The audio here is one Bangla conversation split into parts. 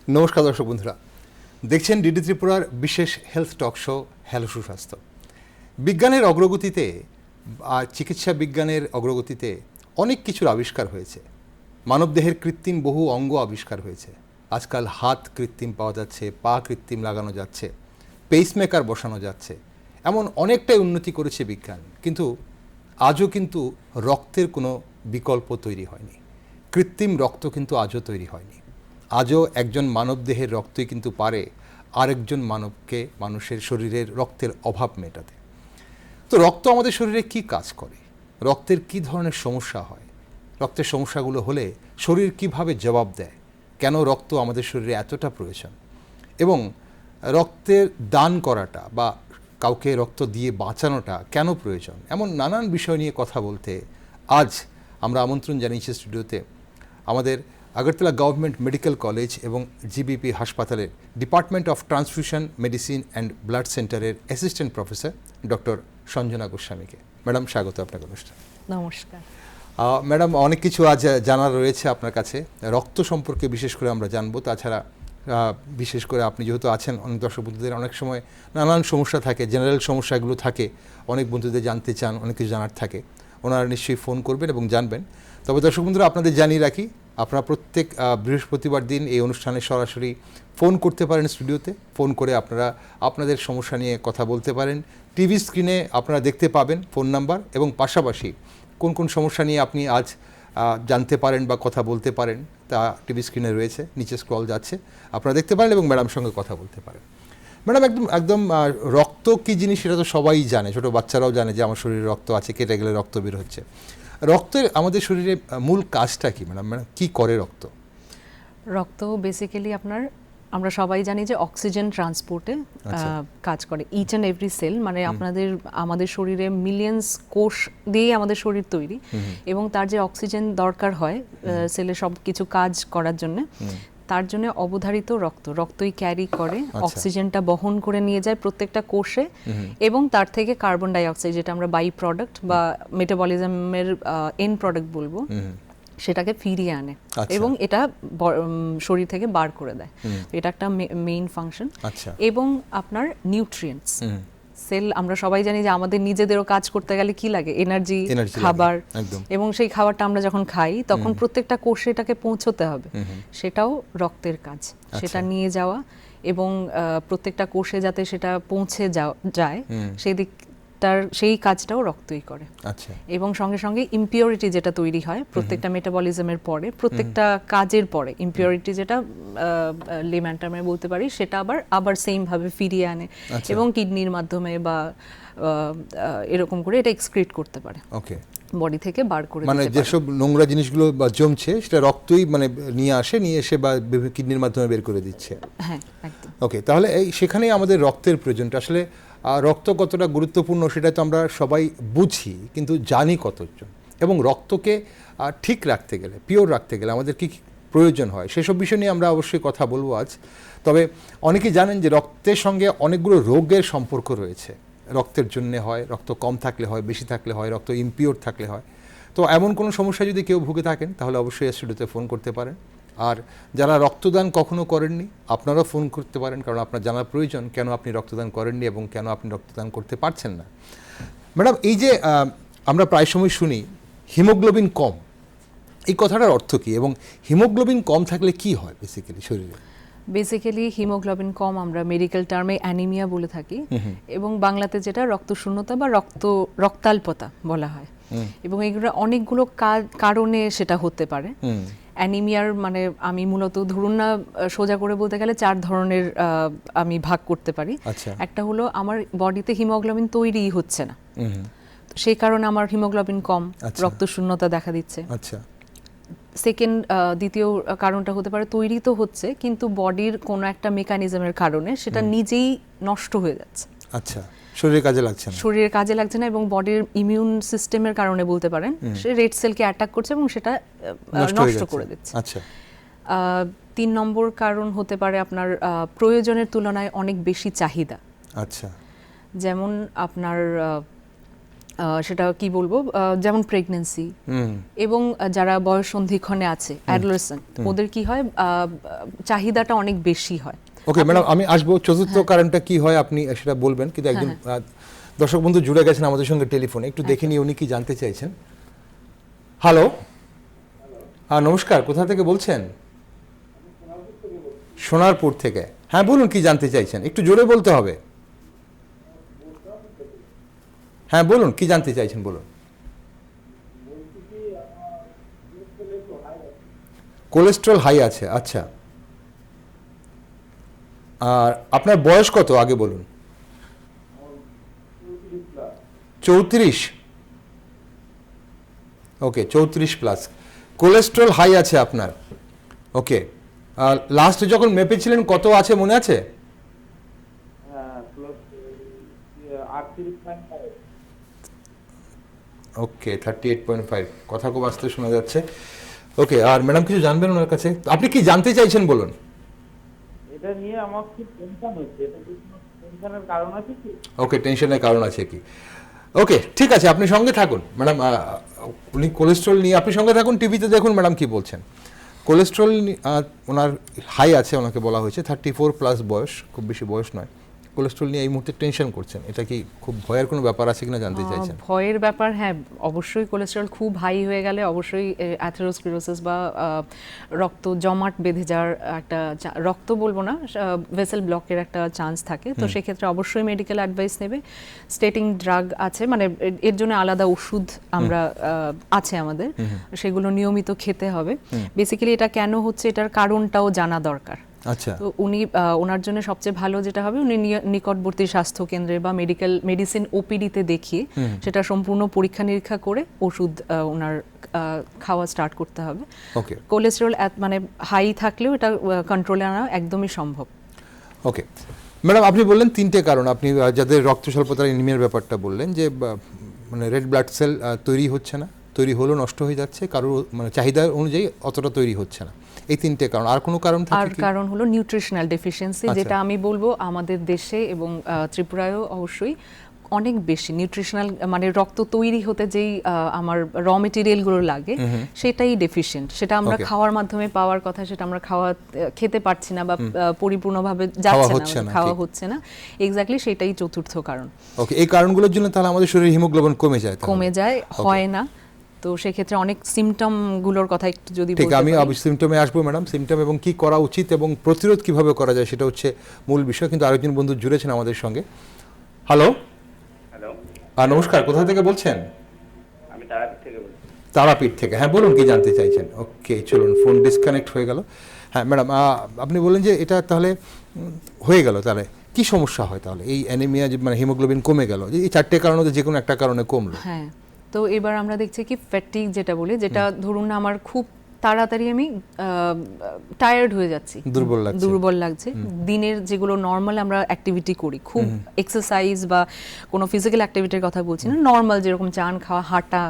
নমস্কার দর্শক বন্ধুরা, দেখছেন ডিডি ত্রিপুরার বিশেষ হেলথ টক শো হ্যালো সুস্বাস্থ্য। বিজ্ঞানের অগ্রগতিতে আর চিকিৎসা বিজ্ঞানের অগ্রগতিতে অনেক কিছুর আবিষ্কার হয়েছে। মানবদেহের কৃত্রিম বহু অঙ্গ আবিষ্কার হয়েছে। আজকাল হাত কৃত্রিম পাওয়া যাচ্ছে, পা কৃত্রিম লাগানো যাচ্ছে, পেসমেকার বসানো যাচ্ছে, এমন অনেকটাই উন্নতি করেছে বিজ্ঞান। কিন্তু আজও কিন্তু রক্তের কোনো বিকল্প তৈরি হয়নি। কৃত্রিম রক্ত কিন্তু আজও তৈরি হয়নি। আজও একজন মানবদেহের রক্তই কিন্তু পারে আরেকজন মানুষের শরীরের রক্তের অভাব মেটাতে। তো রক্ত আমাদের শরীরে কি কাজ করে, রক্তের কি ধরনের সমস্যা হয়, রক্তের সমস্যাগুলো হলে শরীর কিভাবে জবাব দেয়, কেন রক্ত আমাদের শরীরে এতটা প্রয়োজন, এবং রক্তের দান করাটা বা কাউকে রক্ত দিয়ে বাঁচানোটা কেন প্রয়োজন, এমন নানান বিষয় নিয়ে কথা বলতে আজ আমরা আমন্ত্রণ জানিয়েছি স্টুডিওতে আমাদের আগরতলা গভর্নমেন্ট মেডিকেল কলেজ এবং জিবিপি হাসপাতালের department of transfusion medicine and blood সেন্টারের অ্যাসিস্ট্যান্ট প্রফেসর ডক্টর সঞ্জনা গোস্বামীকে। ম্যাডাম, স্বাগত আপনার অনুষ্ঠান। নমস্কার ম্যাডাম, অনেক কিছু আজ জানার রয়েছে আপনার কাছে। রক্ত সম্পর্কে বিশেষ করে আমরা জানবো। তাছাড়া বিশেষ করে আপনি যেহেতু আছেন, অনেক দর্শক বন্ধুদের অনেক সময় নানান সমস্যা থাকে, জেনারেল সমস্যাগুলো থাকে, অনেক বন্ধুদের জানতে চান, অনেক কিছু জানার থাকে, ওনারা নিশ্চয়ই ফোন করবেন এবং জানবেন। তবে দর্শক বন্ধুরা, আপনাদের জানিয়ে রাখি, আপনারা প্রত্যেক বৃহস্পতিবার দিন এই অনুষ্ঠানে সরাসরি ফোন করতে পারেন স্টুডিওতে। ফোন করে আপনারা আপনাদের সমস্যা নিয়ে কথা বলতে পারেন। টিভি স্ক্রিনে আপনারা দেখতে পাবেন ফোন নাম্বার, এবং পাশাপাশি কোন কোন সমস্যা নিয়ে আপনি আজ জানতে পারেন বা কথা বলতে পারেন তা টিভি স্ক্রিনে রয়েছে, নিচে স্ক্রল যাচ্ছে, আপনারা দেখতে পারেন এবং ম্যাডামের সঙ্গে কথা বলতে পারেন। ম্যাডাম, একদম রক্ত কী জিনিস সেটা তো সবাই জানে, ছোটো বাচ্চারাও জানে যে আমার শরীরে রক্ত আছে, কেটে গেলে রক্ত বের হচ্ছে। রক্তের আমাদের শরীরে মূল কাজটা কি ম্যাডাম? কী করে রক্ত? রক্ত বেসিক্যালি আমরা সবাই জানি যে অক্সিজেন ট্রান্সপোর্টে কাজ করে। ইচ অ্যান্ড এভরি সেল, মানে আমাদের শরীরে মিলিয়নস কোষ দিয়ে আমাদের শরীর তৈরি, এবং তার যে অক্সিজেন দরকার হয় সেলে সব কিছু কাজ করার জন্য, তার জন্য অবধারিত রক্তই ক্যারি করে, অক্সিজেনটা বহন করে নিয়ে যায় প্রত্যেকটা কোষে, এবং তার থেকে কার্বন ডাই অক্সাইড, যেটা আমরা বাই প্রোডাক্ট বা মেটাবলিজমের এন্ড প্রোডাক্ট বলবো, সেটাকে ফিরিয়ে আনে এবং এটা শরীর থেকে বার করে দেয়। এটা একটা মেইন ফাংশন। এবং আপনার নিউট্রিয়েন্টস, সেল আমরা সবাই জানি যে আমাদের নিজেদেরও কাজ করতে গেলে কি লাগে, এনার্জি, খাবার, এবং সেই খাবারটা আমরা যখন খাই তখন প্রত্যেকটা কোষে এটাকে পৌঁছতে হবে, সেটাও রক্তের কাজ। সেটা নিয়ে যাওয়া এবং প্রত্যেকটা কোষে যাতে সেটা পৌঁছে যায় সেই কাজটাও রক্তই করে। এবং সঙ্গে সঙ্গে ইমপিউরিটি যেটা তৈরি হয় প্রত্যেকটা মেটাবলিজমের পরে, প্রত্যেকটা কাজের পরে, ইমপিউরিটি যেটা লেম্যান টার্মে বলতে পারি, সেটা আবার সেম ভাবে ফিরিয়ে আনে এবং কিডনির মাধ্যমে বা এরকম করে এটা এক্সক্রিট করতে পারে, বডি থেকে বার করে, মানে যেসব নোংরা জিনিসগুলো বা জমছে সেটা রক্তই মানে নিয়ে এসে বা কিডনির মাধ্যমে বের করে দিচ্ছে। হ্যাঁ, একদম। তাহলে সেখানেই আমাদের রক্তের প্রয়োজনটা। আসলে রক্ত কতটা গুরুত্বপূর্ণ সেটা তো আমরা সবাই বুঝি, কিন্তু জানি কতজন, এবং রক্তকে ঠিক রাখতে গেলে, পিওর রাখতে গেলে আমাদের কী প্রয়োজন হয় সেসব বিষয় নিয়ে আমরা অবশ্যই কথা বলবো আজ। তবে অনেকেই জানেন যে রক্তের সঙ্গে অনেকগুলো রোগের সম্পর্ক রয়েছে। রক্তের জন্যে হয়, রক্ত কম থাকলে হয়, বেশি থাকলে হয়, রক্ত ইমপিওর থাকলে হয়। তো এমন কোনো সমস্যা যদি কেউ ভুগে থাকেন তাহলে অবশ্যই স্টুডিওতে ফোন করতে পারেন। আর যারা রক্তদান কখনো করেননি, আপনারাও ফোন করতে পারেন, কারণ আপনার জানার প্রয়োজন কেন আপনি রক্তদান করেননি এবং কেন আপনি রক্তদান করতে পারছেন না। ম্যাডাম, এই যে আমরা প্রায় সময় শুনি হিমোগ্লোবিন কম, এই কথাটার অর্থ কী, এবং হিমোগ্লোবিন কম থাকলে কি হয় বেসিক্যালি শরীরে? বেসিক্যালি হিমোগ্লোবিন কম আমরা মেডিকেল টার্মে অ্যানিমিয়া বলে থাকি, এবং বাংলাতে যেটা রক্তশূন্যতা বা রক্তাল্পতা বলা হয়, এবং এগুলো অনেকগুলো কারণে সেটা হতে পারে। অ্যানিমিয়ার মানে আমি মূলত ধরুন না, সোজা করে বলতে গেলে 4 ধরনের আমি ভাগ করতে পারি। একটা হলো আমার বডিতে হিমোগ্লোবিন তৈরি হচ্ছে না, সেই কারণে আমার হিমোগ্লোবিন কম, রক্তশূন্যতা দেখা দিচ্ছে। সেকেন্ড দ্বিতীয় কারণটা হতে পারে তৈরি তো হচ্ছে কিন্তু বডির কোনো একটা মেকানিজমের কারণে সেটা নিজেই নষ্ট হয়ে যাচ্ছে। আচ্ছা, শরীরে কাজে লাগছে না। শরীরের কাজে লাগছে না এবং বডির ইমিউন সিস্টেমের কারণে বলতে পারেন সে রেড সেলকে অ্যাটাক করছে এবং সেটা নষ্ট করে দিচ্ছে। আচ্ছা। 3 নম্বর কারণ হতে পারে আপনার প্রয়োজনের তুলনায় অনেক বেশি চাহিদা। আচ্ছা। যেমন আপনার সেটা কি বলবো, যেমন প্রেগন্যান্সি এবং যারা বয়ঃসন্ধিক্ষণে আছে অ্যাডোলেসেন্ট, ওদের কি হয় চাহিদাটা অনেক বেশি হয়। ওকে ম্যাডাম, আমি আসবো চতুর্থ কারণটা কি হয় আপনি সেটা বলবেন, কিন্তু একজন দর্শক বন্ধু জুড়ে গেছেন আমাদের সঙ্গে টেলিফোনে, একটু দেখে নিয়ে উনি কি জানতে চাইছেন। হ্যালো, নমস্কার, কোথা থেকে বলছেন? সোনারপুর থেকে। হ্যাঁ বলুন, কি জানতে চাইছেন, একটু জোরে বলতে হবে। হ্যাঁ বলুন, কি জানতে চাইছেন বলুন। কোলেস্ট্রল হাই আছে, আচ্ছা। আর আপনার বয়স কত আগে বলুন। 34। ওকে, 34 প্লাস, কোলেস্ট্রল হাই আছে আপনার। ওকে, লাস্ট যখন মেপেছিলেন কত আছে মনে আছে? ওকে, 38.5, কথা খুব আস্তে শোনা যাচ্ছে। ওকে, আর ম্যাডাম কিছু জানবেন ওনার কাছে? আপনি কি জানতে চাইছেন বলুন। এটা নিয়ে আমার খুব টেনশন হচ্ছে, এটা কি কোনো টেনশনের কারণ আছে কি? ওকে, টেনশনের কারণ আছে কি? ওকে, ঠিক আছে, আপনি সঙ্গে থাকুন ম্যাডাম। উনি কোলেস্ট্রল নিয়ে আপনি সঙ্গে থাকুন, টিভিতে দেখুন ম্যাডাম কি বলছেন। কোলেস্ট্রল ওনার হাই আছে, ওনাকে বলা হয়েছে 34 প্লাস বয়স, খুব বেশি বয়স নয়। কোলেস্ট্রল নিয়ে এই মুহূর্তে টেনশন করছেন, এটা কি খুব ভয়ের কোনো ব্যাপার আছে কিনা জানতে চাইছেন? ভয়ের ব্যাপার, হ্যাঁ অবশ্যই। কোলেস্টেরল খুব হাই হয়ে গেলে অবশ্যই অ্যাথেরোস্ক্লেরোসিস বা রক্ত জমাট বেঁধে যাওয়ার একটা রক্ত বলবো না, ভেসেল ব্লকের একটা চান্স থাকে। তো সেক্ষেত্রে অবশ্যই মেডিকেল অ্যাডভাইস নেবে। স্টেটিং ড্রাগ আছে, মানে এর জন্য আলাদা ওষুধ আমরা আছে আমাদের, সেগুলো নিয়মিত খেতে হবে। বেসিক্যালি এটা কেন হচ্ছে এটার কারণটাও জানা দরকার। আচ্ছা। তো উনি ওনার জন্য সবচেয়ে ভালো যেটা হবে, উনি নিকটবর্তী স্বাস্থ্য কেন্দ্রে বা মেডিসিন ওপিডিতে দেখিয়ে সেটা সম্পূর্ণ পরীক্ষা নিরীক্ষা করে ওষুধ ওনার খাওয়া স্টার্ট করতে হবে। ওকে, কোলেস্টেরল মানে হাই থাকলেও এটা কন্ট্রোলে আনা একদমই সম্ভব। ওকে ম্যাডাম, আপনি বললেন 3টে কারণ, আপনি যাদের রক্ত স্বল্পতার এনিমিয়ার ব্যাপারটা বললেন, যে মানে রেড ব্লাড সেল তৈরি হচ্ছে না, তৈরি হলেও নষ্ট হয়ে যাচ্ছে, কারোর মানে চাহিদা অনুযায়ী অতটা তৈরি হচ্ছে না, এই 3টে কারণ। আর কোনো কারণ থাকে? আর কারণ হলো নিউট্রিশনাল ডেফিসিয়েন্সি, যেটা আমি বলবো আমাদের দেশে এবং ত্রিপুরায়ও অবশ্যই অনেক বেশি নিউট্রিশনাল, মানে রক্ত তৈরি হতে যেই আমার র মেটেরিয়ালগুলো লাগে সেটাই ডেফিশিয়েন্ট। সেটা আমরা খাওয়ার মাধ্যমে পাওয়ার কথা, সেটা আমরা খেতে পারছি না বা পরিপূর্ণভাবে যাচ্ছে না, খাওয়া হচ্ছে না। এক্স্যাক্টলি সেটাই চতুর্থ কারণ। ওকে, এই কারণগুলোর জন্য তাহলে আমাদের শরীরে হিমোগ্লোবিন কমে যায়? হয় না। তো সেক্ষেত্রে অনেক সিমটমগুলোর কথা একটু যদি বলতে। ঠিক, আমি সিমটমে আসবো ম্যাডাম। সিমটম এবং কি করা উচিত এবং প্রতিরোধ কিভাবে করা যায় সেটা হচ্ছে মূল বিষয়। কিন্তু আরেকজন বন্ধু জুড়েছেন আমাদের সঙ্গে। হ্যালো। হ্যালো, নমস্কার, কোথা থেকে বলছেন? আমি তারাপীঠ থেকে বলছি। তারাপীঠ থেকে, হ্যাঁ বলুন, কি জানতে চাইছেন? ওকে, চলুন, ফোন ডিসকানেক্ট হয়ে গেল। হ্যাঁ ম্যাডাম, আপনি বললেন যে এটা তাহলে হয়ে গেল, তাহলে কি সমস্যা হয় তাহলে এই অ্যানিমিয়া, যে মানে হিমোগ্লোবিন কমে গেল, এই 4টে কারণ যে কোনো একটা কারণে কমলো? হ্যাঁ, তো এবার আমরা দেখছি কি ফ্যাটিগ যেটা বলি, যেটা ধরুন আমার খুব তাড়াতাড়ি আমি টায়ার্ড হয়ে যাচ্ছি, দুর্বল লাগছে। দিনের যেগুলো নর্মাল আমরা অ্যাক্টিভিটি করি, খুব এক্সারসাইজ বা কোনো ফিজিক্যাল অ্যাক্টিভিটির কথা বলছি না, নর্মাল যেরকম চান খাওয়া, হাঁটা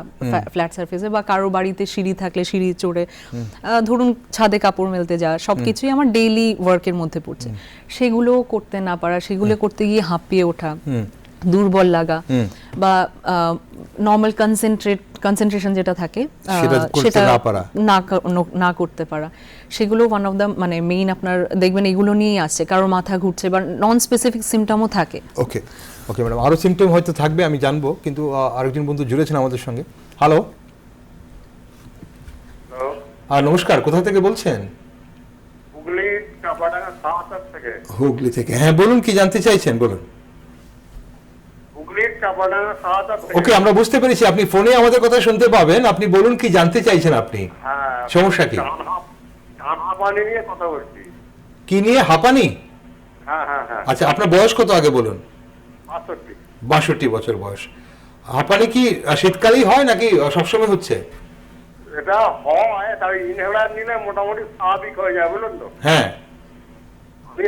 ফ্ল্যাট সারফেসে বা কারো বাড়িতে সিঁড়ি থাকলে সিঁড়ি চড়ে, ধরুন ছাদে কাপড় মেলতে যাওয়া, সবকিছুই আমার ডেইলি ওয়ার্কের মধ্যে পড়ছে। সেগুলো করতে না পারা, সেগুলো করতে গিয়ে হাঁপিয়ে ওঠা, দুর্বল লাগা বা নর্মাল কনসেন্ট্রেশন যেটা থাকে সেটা না করতে পারা, সেগুলো ওয়ান অফ দ্য মানে মেইন আপনার দেখবেন এগুলো নিয়েই আসছে। কারোর মাথা ঘুরছে বা নন স্পেসিফিক সিমটমও থাকে। ওকে ওকে ম্যাডাম, আরও সিমটম হয়তো থাকবে, আমি জানবো, কিন্তু আরেকজন বন্ধু জুড়েছেন আমাদের সঙ্গে। হ্যালো। নমস্কার, কোথা থেকে বলছেন? হুগলি চাপাডাঙ্গা সাহাতার থেকে। হুগলি থেকে, হ্যাঁ বলুন, কি জানতে চাইছেন বলুন। ওকে, আমরা বুঝতে পেরেছি, আপনি ফোনে আমাদের কথা শুনতে পাবেন, আপনি বলুন কি জানতে চাইছেন আপনি। হ্যাঁ, সমস্যা কি? হাঁপানি নিয়ে কথা বলছি। কি নিয়ে হাঁপানি? হ্যাঁ হ্যাঁ হ্যাঁ। আচ্ছা, আপনার বয়স কত আগে বলুন? 62 বছর বয়স। হাঁপানি কি শীতকালেই হয় নাকি সবসময় হচ্ছে? এটা হয় তাই ইনহেলার নিলে মোটামুটি স্বাভাবিক হয়ে যায়, বুঝলেন তো। হ্যাঁ, আমি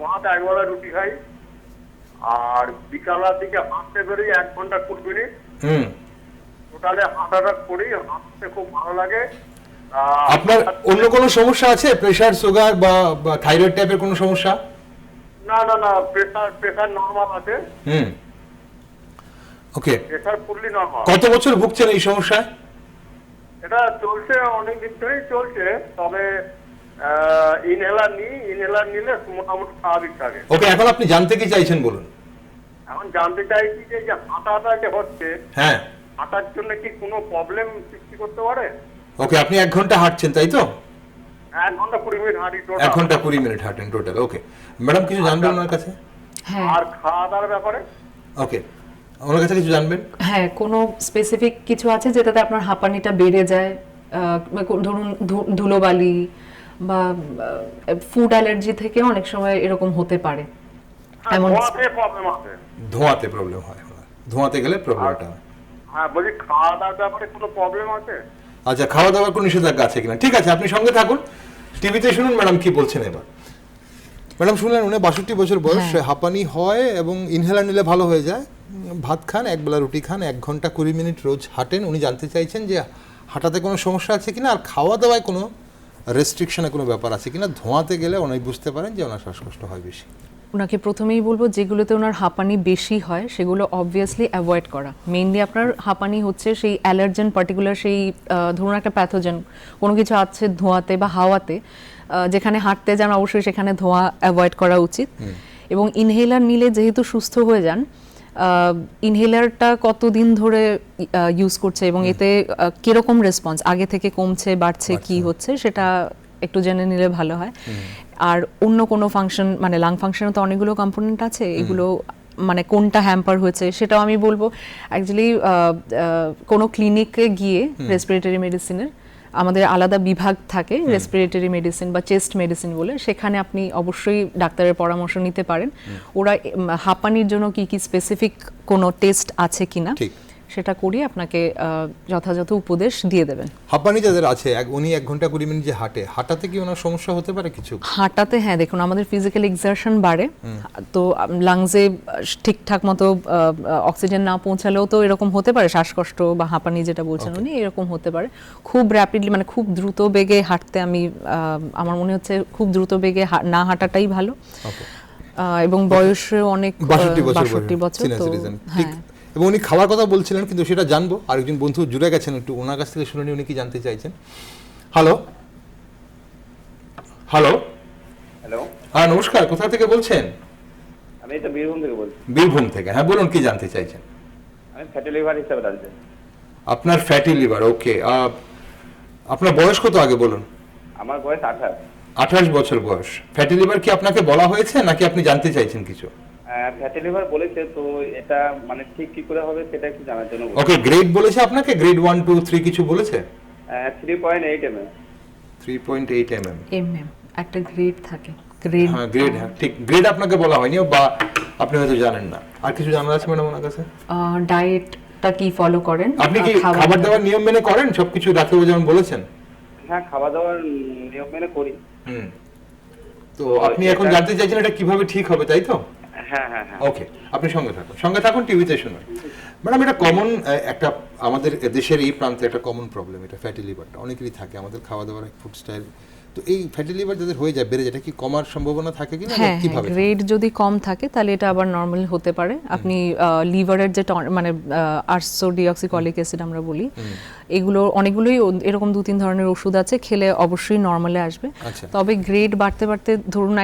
ভাত একবেলা রুটি খাই, আর বিকালের দিকে হাঁটতে বেরোই 1 ঘন্টা 20 মিনিট। হুম। টোটালে হাঁটাটা করি, হাঁটতে খুব ভালো লাগে। আপনার অন্য কোনো সমস্যা আছে, প্রেসার, সুগার বা থাইরয়েড টাইপের কোনো সমস্যা? না, প্রেসার নরমাল আছে। হুম। ওকে, প্রেসার ফুললি নরমাল। কত বছর ভুগছেন এই সমস্যায়? এটা চলছে, অনেক দিন ধরেই চলছে, তবে ইনহেলার নিলে মোটামুটি স্বাভাবিক থাকে। ওকে, এখন আপনি জানতে কি চাইছেন বলুন। এখন জানতে চাইছি যে হাঁটাটা যে হচ্ছে, হ্যাঁ, হাঁটার জন্য কি কোনো প্রবলেম সৃষ্টি করতে পারে? ওকে, আপনি 1 ঘন্টা হাঁটছেন তাই তো? 1 ঘন্টা 20 মিনিট হাঁটি 1 টোটাল। ঘন্টা 20 মিনিট হাঁটেন টোটাল। ওকে ম্যাডাম, কিছু জানবেন ওনার কাছে? হ্যাঁ আর খাওয়া দাওয়ার ব্যাপারে? ওকে, ওনার কাছে কিছু জানবেন? হ্যাঁ, কোনো স্পেসিফিক কিছু আছে যেটাতে আপনার হাঁপানিটা বেড়ে যায়? ধরুন ধুলোবালি বা ফুড অ্যালার্জি থেকে অনেক সময় এরকম হতে পারে। এমন ধোঁয়াতে প্রবলেম আছে। ধোঁয়াতে প্রবলেম হয় ওনার, ধোঁয়াতে গেলে প্রবলেমটা হয়। হ্যাঁ, বলছি খাওয়া দাওয়ার ব্যাপারে কোনো প্রবলেম আছে? আচ্ছা, খাওয়া দাওয়ার কোনো নিষেধাজ্ঞা আছে কিনা? ঠিক আছে, আপনি সঙ্গে থাকুন, টিভিতে শুনুন ম্যাডাম কি বলছেন এবার। ম্যাডাম শুনলেন, উনি 62 বছর বয়স, হাঁপানি হয় এবং ইনহেলার নিলে ভালো হয়ে যায়। ভাত খান, একবেলা রুটি খান, 1 ঘন্টা 20 মিনিট রোজ হাঁটেন। উনি জানতে চাইছেন যে হাঁটাতে কোনো সমস্যা আছে কিনা, আর খাওয়া দাওয়ায় কোনো রেস্ট্রিকশনে কোনো ব্যাপার আছে কিনা। ধোঁয়াতে গেলে উনি বুঝতে পারেন যে ওনার শ্বাসকষ্ট হয় বেশি। ওনাকে প্রথমেই বলবো যেগুলোতে ওনার হাঁপানি বেশি হয় সেগুলো অবভিয়াসলি অ্যাভয়েড করা। মেইনলি আপনার হাঁপানি হচ্ছে সেই অ্যালার্জেন, পার্টিকুলার সেই ধরুন একটা প্যাথোজেন কোনো কিছু আছে ধোঁয়াতে বা হাওয়াতে, যেখানে হাঁটতে যান অবশ্যই সেখানে ধোঁয়া অ্যাভয়েড করা উচিত। এবং ইনহেলার নিলে যেহেতু সুস্থ হয়ে যান, ইনহেলারটা কতদিন ধরে ইউজ করছে এবং এতে কিরকম রেসপন্স, আগে থেকে কমছে বাড়ছে কি হচ্ছে, সেটা একটু জেনে নিলে ভালো হয়। আর অন্য কোনো ফাংশন, মানে লাং ফাংশনে তো অনেকগুলো কম্পোনেন্ট আছে, এগুলো মানে কোনটা হ্যাম্পার হয়েছে সেটাও আমি বলবো। অ্যাকচুয়ালি কোনো ক্লিনিকে গিয়ে রেসপিরেটরি মেডিসিনের আমাদের আলাদা বিভাগ থাকে, রেসপিরেটরি মেডিসিন বা চেস্ট মেডিসিন বলে, সেখানে আপনি অবশ্যই ডাক্তারের পরামর্শ নিতে পারেন। ওরা হাঁপানির জন্য কি কি স্পেসিফিক কোনো টেস্ট আছে কিনা সেটা করিয়ে আপনাকে যথাযথ উপদেশ দিয়ে দেবেন। হাঁপানি যাদের আছে, উনি 1 ঘন্টা 20 মিনিট যে হাঁটাতে কি ওনার সমস্যা হতে পারে কিছু? হাঁটাতে হ্যাঁ, দেখুন আমাদের ফিজিক্যাল এক্সারশন বাড়ে, তো লাংসে ঠিকঠাক মতো অক্সিজেন না পৌঁছালেও তো এরকম হতে পারে, শ্বাসকষ্ট বা হাঁপানি যেটা বলছেন উনি, এরকম হতে পারে। খুব র্যাপিডলি মানে খুব দ্রুত বেগে হাঁটতে আমার মনে হচ্ছে খুব দ্রুত বেগে না হাঁটাটাই ভালো। এবং বয়সে অনেক 62 বছর তো হ্যাঁ। এবং উনি খাওয়ার কথা বলছিলেন, কিন্তু সেটা জানবো। আরেকজন বন্ধু জুড়ে গেছেন, একটু ওনার কাছ থেকে শুনে উনি কি জানতে চাইছেন। হ্যালো হ্যালো হ্যালো, হ্যাঁ নমস্কার, কোথা থেকে বলছেন? আমি তো বীরভূম থেকে বলছি। বীরভূম থেকে, হ্যাঁ বলুন কি জানতে চাইছেন। আমি ফ্যাটি লিভার হিসাবে জানছি। আপনার ফ্যাটি লিভার, ওকে। আপনার বয়স কত আগে বলুন? আমার বয়স 28। 28 বছর বয়স। ফ্যাটি লিভার কি আপনাকে বলা হয়েছে নাকি আপনি জানতে চাইছেন কিছু? ফ্যাটি লিভার বলেছে, তো এটা মানে ঠিক কি করে হবে সেটা একটু জানার জন্য। ওকে, গ্রেড বলেছে আপনাকে? গ্রেড 1 2 3 কিছু বলেছে? 3.8 mm। 3.8 mm একটা গ্রেড থাকে, গ্রেড। হ্যাঁ গ্রেড, হ্যাঁ ঠিক, গ্রেড আপনাকে বলা হয়নি বা আপনি হয়তো জানেন না। আর কিছু জানার আছে ম্যাডাম ওনার কাছে? ডায়েটটা কি ফলো করেন? আপনি কি খাবার দাবার নিয়ম মেনে করেন সবকিছু ডাক্তারবাবু যেমন বলেছেন? হ্যাঁ, খাওয়া দাওয়ার নিয়ম মেনে করি। তো আপনি এখন জানতে চাইছেন এটা কিভাবে ঠিক হবে, তাই তো? হ্যাঁ হ্যাঁ হ্যাঁ। ওকে, আপনি সঙ্গে থাকুন টিভিতে শুনুন। ম্যাডাম, এটা কমন একটা আমাদের দেশের এই প্রান্তে একটা কমন প্রবলেম, এটা ফ্যাটি লিভারটা অনেকেরই থাকে, আমাদের খাওয়া দাওয়ার ফুড স্টাইল। তো এই ফ্যাটি লিভার যাদের হয়ে যায়, বেড়ে যায়, এটা কি কমার সম্ভাবনা থাকে কিনা? হ্যাঁ, কিভাবে? গ্রেড যদি কম থাকে তাহলে এটা আবার নরমাল হতে পারে। আপনি লিভারের যে মানে আরসো ডিঅক্সিকলিক অ্যাসিড আমরা বলি, এগুলো অনেকগুলোই এরকম 2-3 ধরনের ওষুধ আছে, খেলে অবশ্যই নরমালে আসবে। তবে গ্রেড বাড়তে বাড়তে ধরুন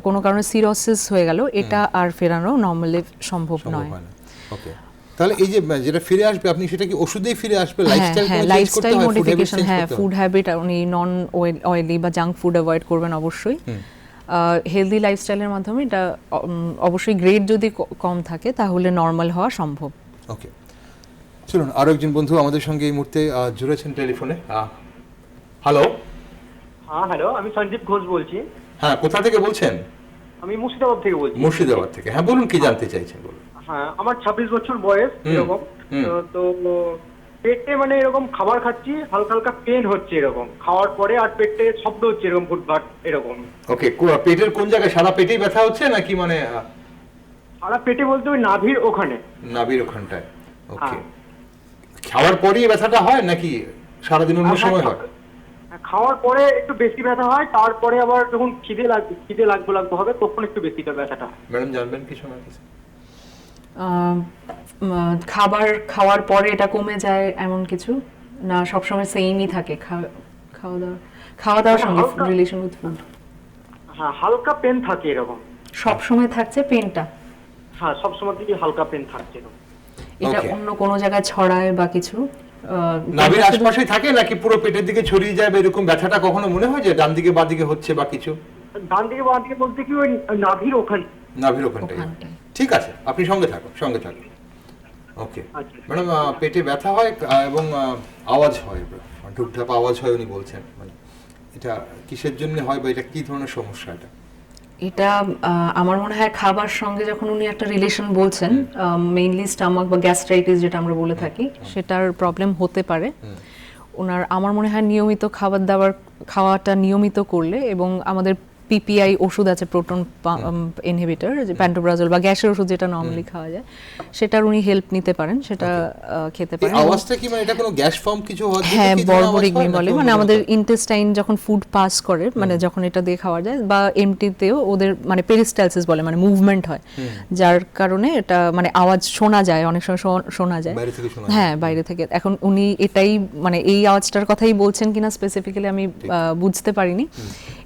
কোনো কারণে সিরোসিস হয়ে গেল, এটা আর ফেরানো নরমালি সম্ভব নয়। ওকে, তাহলে এই যে যেটা ফিরে আসবে, আপনি সেটা কি ওষুধেই ফিরে আসবে? লাইফস্টাইল মডিফিকেশন, হ্যাঁ, ফুড হ্যাবিট, উনি নন অয়েলি বা জাঙ্ক ফুড অ্যাভয়েড করবেন অবশ্যই। হেলদি লাইফস্টাইলের মাধ্যমে এটা অবশ্যই গ্রেড যদি কম থাকে তাহলে নরমাল হওয়া সম্ভব। ওকে, চলুন আরো একজন বন্ধু আমাদের সঙ্গে এই মুহূর্তে জুড়েছেন টেলিফোনে। হ্যালো। হ্যাঁ হ্যালো, আমি সঞ্জীব ঘোষ বলছি। হ্যাঁ, কোথা থেকে বলছেন? আমি মুর্শিদাবাদ থেকে বলছি। মুর্শিদাবাদ থেকে, হ্যাঁ বলুন কি জানতে চাইছেন বলুন। হ্যাঁ, আমার 26 বছর বয়স এরকম। তো পেটে মানে এরকম খাবার খাচ্ছি, হালকা হালকা পেন হচ্ছে এরকম খাওয়ার পরে, আর পেটে শব্দ হচ্ছে এরকম ফুটফাট এরকম। ওকে, পেটের কোন জায়গায়, সারা পেটেই ব্যথা হচ্ছে নাকি মানে সারা পেটে বলতে ওই নাভির ওখানে। নাভির ওখানটায়? ওকে, হ্যাঁ। খাওয়ার পরেই ব্যথাটা হয় নাকি সারাদিন অন্য সময় হয়? খাওয়ার পরে একটু বেশি ব্যথা হয়, তারপরে আবার যখন খিদে লাগবে হবে তখন একটু বেশিটা ব্যথাটা হয়। ম্যাডাম জানবেন কি শোনার কাছে? খাবার খাওয়ার পরে এটা কমে যায় এমন কিছু না, সবসময় সেমই থাকে? খাওয়া দাওয়ার সঙ্গে হালকা- রিলেশন উইথ ফুড হ্যাঁ, হালকা পেন থাকে এরকম। সব সময় থাকছে পেনটা? হ্যাঁ, সবসময় থেকে হালকা পেন থাকছে এরকম। এটা Okay. অন্য কোনো জায়গায় ছড়ায় বা কিছু? নাভির এটা শুধু- আশপাশেই থাকে নাকি পুরো পেটের দিকে ছড়িয়ে যায়, বা এরকম ব্যথাটা কখনো মনে হয় যে ডান দিকে বাঁ দিকে হচ্ছে বা কিছু? ডান দিকে বাঁ দিকে বলতে কি ওই নাভির ওখানে। নাভির ওখানটাই। ওখানটায়। ঠিক আছে, আপনি সঙ্গে থাকুন। ওকে আচ্ছা। ম্যাডাম, পেটে ব্যথা হয় এবং আওয়াজ হয়, ঢুকঢাপ আওয়াজ হয় উনি বলছেন, মানে এটা কিসের জন্য হয় বা এটা কি ধরনের সমস্যা এটা? এটা আমার মনে হয় খাবার সঙ্গে যখন উনি একটা রিলেশন বলছেন, মেইনলি স্টামাক বা গ্যাস্ট্রাইটিস যেটা আমরা বলে থাকি, সেটার প্রবলেম হতে পারে ওনার। আমার মনে হয় নিয়মিত খাওয়াটা নিয়মিত করলে, এবং আমাদের পিপিআই ওষুধ আছে, প্রোটন ইনহিবিটর, যে প্যান্টোপ্রাজল বা গ্যাসের ওষুধ যেটা নর্মালি খাওয়া যায়, সেটার উনি হেল্প নিতে পারেন, সেটা খেতে এই পারেন। আওয়াজটা কি মানে এটা কোনো গ্যাস ফর্ম কিছু হওয়ার জন্য হ্যাঁ, কি ধরনের আওয়াজ বর্বরিকমি হয় বলে, নাকি মানে অন্য আমাদের কোনো? ইন্টেস্টাইন যখন ফুড পাস করে, মানে যখন এটা দিয়ে খাওয়া যায়, বা এমটিতেও ওদের মানে পেরিস্টালসিস বলে, মানে মুভমেন্ট হয়, যার কারণে এটা মানে আওয়াজ শোনা যায়, অনেক সময় শোনা যায়। বাইরে থেকে শোনা হ্যাঁ, বাইরে থেকে। এখন উনি এটাই মানে এই আওয়াজটার কথাই বলছেন কিনা স্পেসিফিক্যালি আমি বুঝতে পারিনি।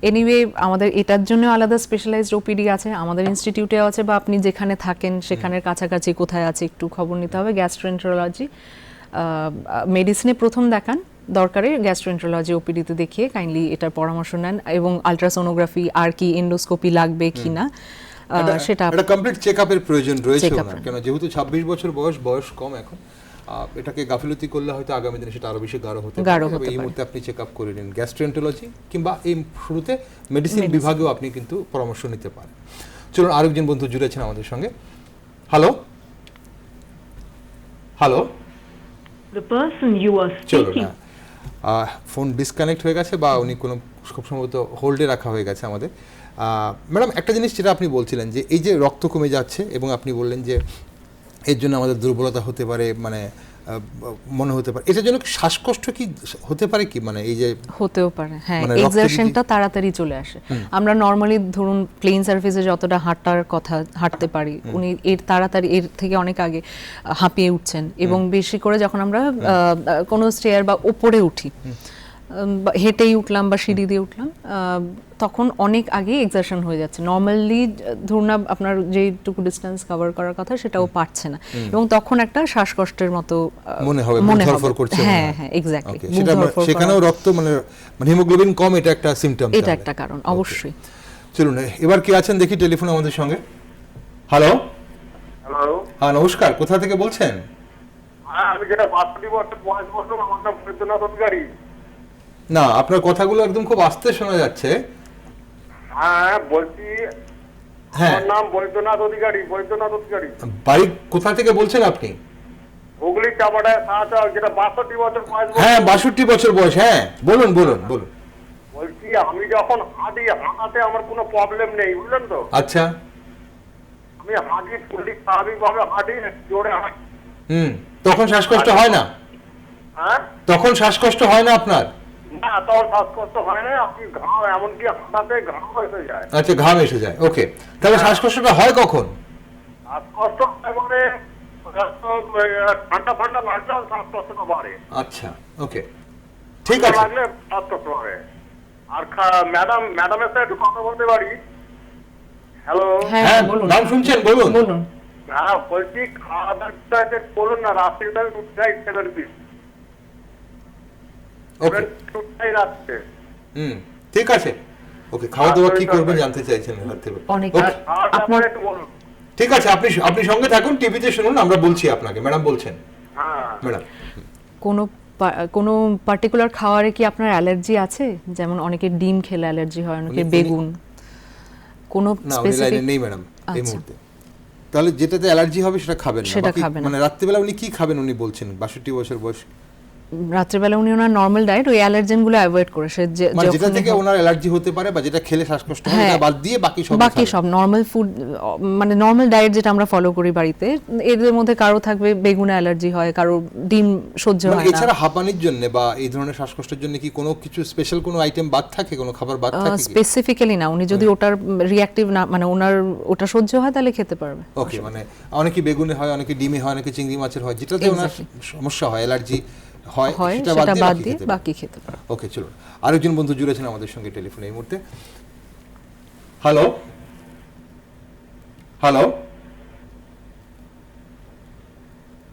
এনিওয়ে, আমাদের এটার জন্য আলাদা স্পেশালাইজড ওপিডি আছে, আমাদের ইনস্টিটিউটে আছে, বা আপনি যেখানে থাকেন সেখানের কাছাকাছি কোথায় আছে একটু খবর নিতে হবে। গ্যাস্ট্রোএন্টারোলজি মেডিসিনে প্রথম দেখান, দরকারে গ্যাস্ট্রোএন্টারোলজি ওপিডিতে দেখিয়ে কাইন্ডলি এটার পরামর্শ নেন, এবং আলট্রাসোনোগ্রাফি আর কি এন্ডোস্কোপি লাগবে কিনা সেটা একটা কমপ্লিট চেকআপের প্রয়োজন রয়েছে Check-up ওনার, কেন যেহেতু 26 বছর বয়স কম এখন, এটাকে গাফিলতি করলে হয়তো আগামী দিনে সেটা আরো বেশি গাঢ় হতে গাঢ় পারে। হতে তবে এই পারে। মুহূর্তে আপনি চেকআপ করে নিন গ্যাস্ট্রোএন্টারোলজি, কিংবা এই শুরুতে মেডিসিন বিভাগেও আপনি কিন্তু পরামর্শ নিতে পারেন। চলুন, আরেকজন বন্ধু জুড়েছেন আমাদের সঙ্গে। Hello, The person you are চলুন, speaking. ফোন ডিসকানেক্ট হয়ে গেছে বা উনি কোনো খুব সম্ভবত হোল্ডে রাখা হয়ে গেছে আমাদের। ম্যাডাম, একটা জিনিস যেটা আপনি বলছিলেন যে এই যে রক্ত কমে যাচ্ছে, এবং আপনি বললেন যে এর জন্য আমাদের দুর্বলতা হতে পারে, মানে মনে হতে পারে, এটার জন্য কি শ্বাসকষ্ট কি হতে পারে কি, মানে এই যে হতেও পারে? হ্যাঁ, মানে রক্তে এক্সারশনটা তাড়াতাড়ি চলে আসে। আমরা নর্মালি ধরুন প্লেন সার্ফেসে যতটা হাঁটতে পারি, উনি এর তাড়াতাড়ি এর থেকে অনেক আগে হাঁপিয়ে উঠছেন, এবং বেশি করে যখন আমরা কোনো স্টেয়ার বা ওপরে উঠি, বা হেঁটেই উঠলাম বা সিঁড়ি দিয়ে উঠলাম, তখন অনেক আগে এক্সারশন হয়ে যাচ্ছে। নর্মালি ধরুন আপনার যেটুকু ডিস্টেন্স কভার করার কথা সেটাও পারছে না, এবং তখন একটা শ্বাসকষ্টের মতো মনে হবে, ধরফর করছে। হ্যাঁ, এক্স্যাক্টলি। সেটা সেখানেও রক্ত মানে হিমোগ্লোবিন কম, এটা একটা সিম্পটম, এটা একটা কারণ অবশ্যই। চলুন, এবার কি আছেন দেখি টেলিফোনে আমাদের সঙ্গে। হ্যালো, হ্যাঁ নমস্কার, কোথা থেকে বলছেন? হ্যাঁ, আমি যেটা 62 বছর বয়স, আমার নাম বৈদ্যনাথ অধিকারী। না, আপনার কথাগুলো একদম খুব আস্তে শোনা যাচ্ছে। হ্যাঁ, বলছি হ্যাঁ, আমার নাম বৈদ্যনাথ অধিকারী। বাড়ি কোথা থেকে বলছেন আপনি? হুগলি চাপাটায় সাহায্য, যেটা 62 বছর বয়স। হ্যাঁ, 62 বছর বয়স। হ্যাঁ, বলুন। বলছি আমি যখন হাঁটি, হাঁটাতে আমার কোনো প্রবলেম নেই, বুঝলেন তো? আচ্ছা। আমি হাঁটি, ফুলি স্বাভাবিকভাবে হাঁটি, জোরে হাঁটি। তখন শ্বাসকষ্ট হয় না? হ্যাঁ, তখন শ্বাসকষ্ট হয় না আপনার? না, তখন শ্বাসকষ্ট হয় না। আপনি ঘাম, এমনকি হাঁটাতে ঘাম এসে যায়। আচ্ছা, ঘাম এসে যায়। ওকে, তাহলে শ্বাসকষ্টটা হয় কখন? শ্বাসকষ্ট মানে ঠান্ডা লাগলে শ্বাসকষ্টটা বাড়ে। আচ্ছা, ওকে, ঠিক আছে। লাগলে শ্বাসকষ্ট বাড়ে। আর ম্যাডামের সাথে একটু কথা বলতে পারি? হ্যালো। হ্যাঁ, নাম শুনছেন, বলুন। হ্যাঁ, বলছি খাওয়া দাওয়া করুন না, রাত্রিটা উঠটাই 7 পিস। ওকে, উঠটাই রাখছে। ঠিক আছে। ওকে, খাওয়া দাওয়া কি করবেন জানতে চাইছেন রাত্রে? অনেক Okay, আর আপনার একটু বলুন। ঠিক আছে, আপনি সঙ্গে থাকুন, টিভিতে শুনুন, আমরা বলছি আপনাকে। ম্যাডাম বলছেন। হ্যাঁ, ম্যাডাম, কোনো পার্টিকুলার খাবারে কি আপনার অ্যালার্জি আছে? যেমন অনেকের ডিম খেলে অ্যালার্জি হয়, অনেকের বেগুন। কোনো না, উনি স্পেসিফিক লাইনে নেই ম্যাডাম এই আচ্ছা। মুহূর্তে। তাহলে যেটাতে অ্যালার্জি হবে সেটা খাবেন না। সেটা বাকি খাবেন না। মানে রাত্রিবেলা উনি কি খাবেন উনি বলছেন? 62 বছর বয়স। রাত্রেবেলা উনি ওনার নর্মাল ডায়েট ওই অ্যালার্জেনগুলো অ্যাভয়েড করে সে মানে যেটা থেকে ওনার অ্যালার্জি হতে পারে বা যেটা খেলে শ্বাসকষ্ট হয় হ্যাঁ। এটা বাদ দিয়ে বাকি সব বাকি সব নর্মাল ফুড, মানে নর্মাল ডায়েট যেটা আমরা ফলো করি বাড়িতে, এদের মধ্যে কারো থাকবে বেগুনে অ্যালার্জি হয়, কারো ডিম সহ্য মানে হয় না। এছাড়া হাঁপানির জন্য বা এই ধরনের শ্বাসকষ্টের জন্য কি কোনো কিছু স্পেশাল কোনো আইটেম বাদ থাকে, কোনো খাবার বাদ থাকে কি? স্পেসিফিক্যালি না, উনি যদি ওটার রিঅ্যাক্টিভ না, মানে ওনার ওটা সহ্য হয় তাহলে খেতে পারবে। ওকে, মানে অনেকে বেগুনে হয়, অনেকে ডিমে হয়, অনেকে চিংড়ি মাছের হয়, যেটাতে ওনার সমস্যা হয়, অ্যালার্জি হয়, সেটা বাদ দিয়ে বাকি খেতে পারবে। ওকে, চলুন আরেকজন বন্ধু জুড়েছেন আমাদের সঙ্গে টেলিফোনে এই মুহূর্তে। হ্যালো হ্যালো,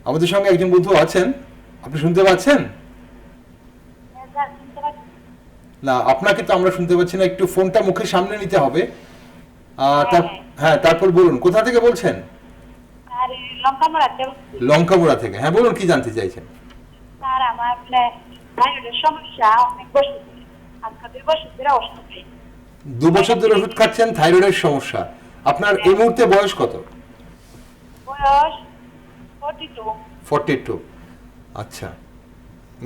আমাদের সঙ্গে একজন বন্ধু আছেন, আপনি শুনতে পাচ্ছেন? না, আপনাকে তো আমরা শুনতে পাচ্ছি না, একটু ফোনটা মুখের সামনে নিতে হবে। হ্যাঁ, তারপর বলুন কোথা থেকে বলছেন? লঙ্কামুড়া থেকে। হ্যাঁ বলুন, কি জানতে চাইছেন? স্যার আমার থাইরয়েডের সমস্যা অনেক বছর ধরে, আজকে 2 বছর ধরে ওষুধ খাই। 2 বছর ধরে ওষুধ খাচ্ছেন, থাইরয়েডের সমস্যা। আপনার এই মুহূর্তে বয়স কত? বয়স 42। 42। আচ্ছা,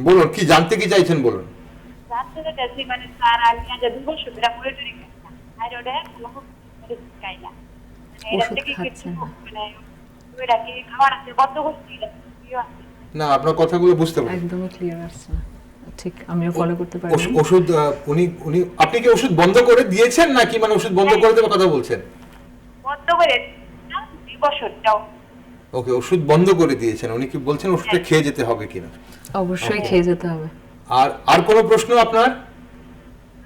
বলুন কি জানতে কি চাইছেন বলুন। জানতে চাইছি মানে স্যার আমি আজ 2 বছর ধরে মনিটরিং খাই না, থাইরয়েডের কোনো মেডিসিন খাই না, মানে এটা ওষুধ থেকে কিছু খাচ্ছেন না। মানে ওইটা কি খাবার আছে বন্ধ করছি না, আপনার কথাগুলো বুঝতে পারছি। একদমই ক্লিয়ার আসছে না, ঠিক আমিও ফলো করতে পারি। ওষুধ উনি আপনি কি ওষুধ বন্ধ করে দিয়েছেন নাকি মানে ওষুধ বন্ধ করে দেওয়ার কথা বলছেন? বন্ধ করে না 2 বছরটাও। ওকে, ওষুধ বন্ধ করে দিয়েছেন, উনি কি বলছেন ওষুধটা খেয়ে যেতে হবে কিনা? অবশ্যই খেয়ে যেতে হবে। আর কোনো প্রশ্ন আপনার?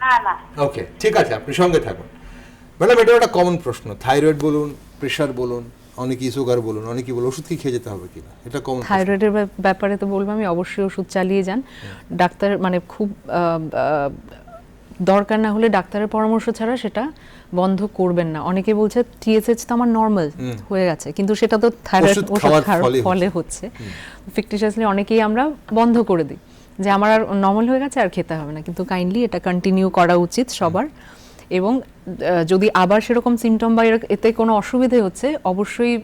না না। ওকে, ঠিক আছে, আপনি সঙ্গে থাকুন। ম্যাডাম, এটা একটা কমন প্রশ্ন, থাইরয়েড বলুন, প্রেশার বলুন, অনেকেই সুগার বলুন, অনেকেই বলুন ওষুধ কি খেয়ে যেতে হবে কিনা, এটা কমন। থাইরয়েডের ব্যাপারে তো বলবো আমি অবশ্যই ওষুধ চালিয়ে যান। ডাক্তার মানে খুব দরকার না হলে ডাক্তারের পরামর্শ ছাড়া সেটা বন্ধ করবেন না। অনেকে বলছে টিএসএইচ তো আমার নর্মাল হয়ে গেছে, কিন্তু সেটা তো থাইরয়েড ওষুধ খাওয়ার ফলে হচ্ছে। ফিকটিশিয়াসলি অনেকেই আমরা বন্ধ করে দিই যে আমার আর নর্মাল হয়ে গেছে আর খেতে হবে না, কিন্তু কাইন্ডলি এটা কন্টিনিউ করা উচিত সবার। এবং যদি আবার সেরকম সিমটম বা এতে কোনো অসুবিধে হচ্ছে, অবশ্যই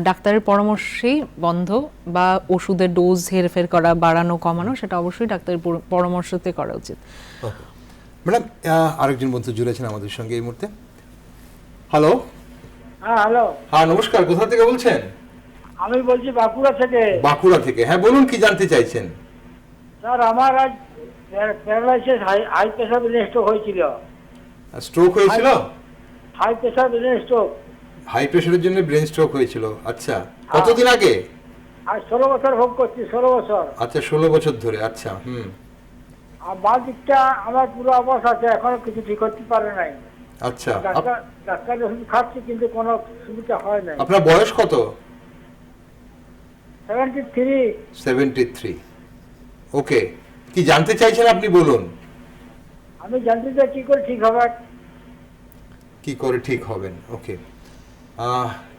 ডাক্তারের পরামর্শেই বন্ধ বা ওষুধের ডোজ হেরফের করা, বাড়ানো কমানো, সেটা অবশ্যই ডাক্তারের পরামর্শতে করা উচিত। ম্যাডাম, আরেকজন বন্ধু জুড়েছেন আমাদের সঙ্গে এই মুহূর্তে। হ্যালো। হ্যাঁ হ্যালো, হ্যাঁ নমস্কার, কোথা থেকে বলছেন? আমি বলছি বাঁকুড়া থেকে। বাঁকুড়া থেকে, হ্যাঁ বলুন কি জানতে চাইছেন? স্যার আমার আজ paralysis, high pressure brain stroke হয়েছিল। স্ট্রোক হয়েছিল? High pressure brain stroke. High প্রেশারের জন্য ব্রেন স্ট্রোক হয়েছিল, আচ্ছা কতদিন আগে? আর 16 বছর ভোগ করছি, 16 বছর। আচ্ছা, 16 বছর ধরে, আচ্ছা। আর বাঁ দিকটা আমার পুরো অবস্থা আছে, এখনো কিছু ঠিক করতে পারে নাই। আচ্ছা, ডাক্তার ওষুধ খাচ্ছি কিন্তু কোনো সুবিধা হয় নাই। আপনার বয়স কত? 73। 73। ওকে, কি জানতে চাইছেন আপনি বলুন। আমি জানতে চাই কি করে ঠিক হবে। কি করে ঠিক হবেন? ওকে,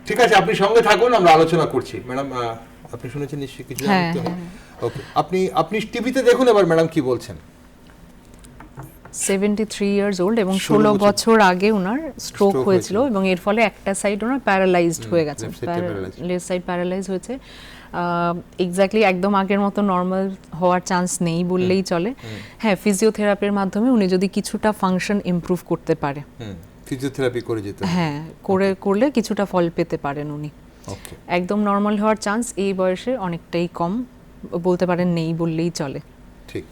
ঠিক আছে, আপনি সঙ্গে থাকুন, আমরা আলোচনা করছি। ম্যাডাম, আপনি শুনেছেন নিশ্চয়ই কিছু? ওকে, আপনি টিভিতে দেখুন এবার ম্যাডাম কি বলছেন। 73 ইয়ার্স ওল্ড এবং 16 বছর আগে ওনার স্ট্রোক হয়েছিল এবং এর ফলে একটা সাইড ওনার প্যারালাইজড হয়ে গেছে, লেফট সাইড প্যারালাইজ হয়েছে। এক্স্যাক্টলি একদম আগের মতো নর্মাল হওয়ার চান্স নেই বললেই চলে। হ্যাঁ, ফিজিওথেরাপির মাধ্যমে উনি যদি কিছুটা ফাংশন ইমপ্রুভ করতে পারে, ফিজিওথেরাপি করে যেতে, হ্যাঁ করলে কিছুটা ফল পেতে পারেন উনি। একদম নর্মাল হওয়ার চান্স এই বয়সে অনেকটাই কম, বলতে পারেন নেই বললেই চলে। ঠিক,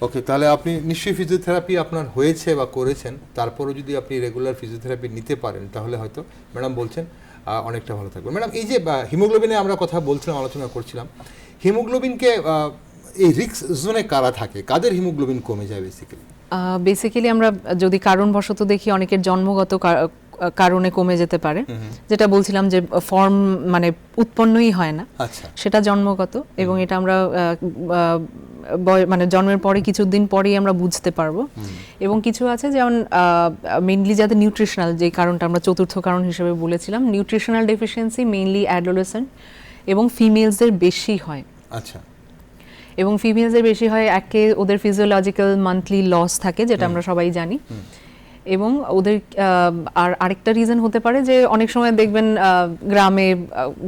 ওকে, তাহলে আপনি নিশ্চয়ই ফিজিওথেরাপি আপনার হয়েছে বা করেছেন, তারপরও যদি আপনি রেগুলার ফিজিওথেরাপি নিতে পারেন তাহলে হয়তো ম্যাডাম বলছেন অনেকটা ভালো থাকবে। ম্যাডাম, এই যে হিমোগ্লোবিনে আমরা কথা বলছিলাম, আলোচনা করছিলাম, হিমোগ্লোবিনকে এই রিস্ক জোনে কারা থাকে, কাদের হিমোগ্লোবিন কমে যায় বেসিক্যালি আমরা যদি কারণবশত দেখি অনেকের জন্মগত কারণে কমে যেতে পারে, যেটা বলছিলাম যে ফর্ম মানে উৎপন্নই হয় না, সেটা জন্মগত এবং এটা আমরা মানে জন্মের পরে কিছুদিন পরেই আমরা বুঝতে পারবো। এবং কিছু আছে যেমন মেইনলি যাদের নিউট্রিশনাল, যে কারণটা আমরা চতুর্থ কারণ হিসেবে বলেছিলাম, নিউট্রিশনাল ডেফিসিয়েন্সি মেইনলি অ্যাডোলেসেন্ট এবং ফিমেলসদের বেশি হয়। আচ্ছা, এবং ফিমেলসদের বেশি হয়, একে ওদের ফিজিওলজিক্যাল মান্থলি লস থাকে যেটা আমরা সবাই জানি, এবং ওদের আর আরেকটা রিজন হতে পারে যে অনেক সময় দেখবেন গ্রামে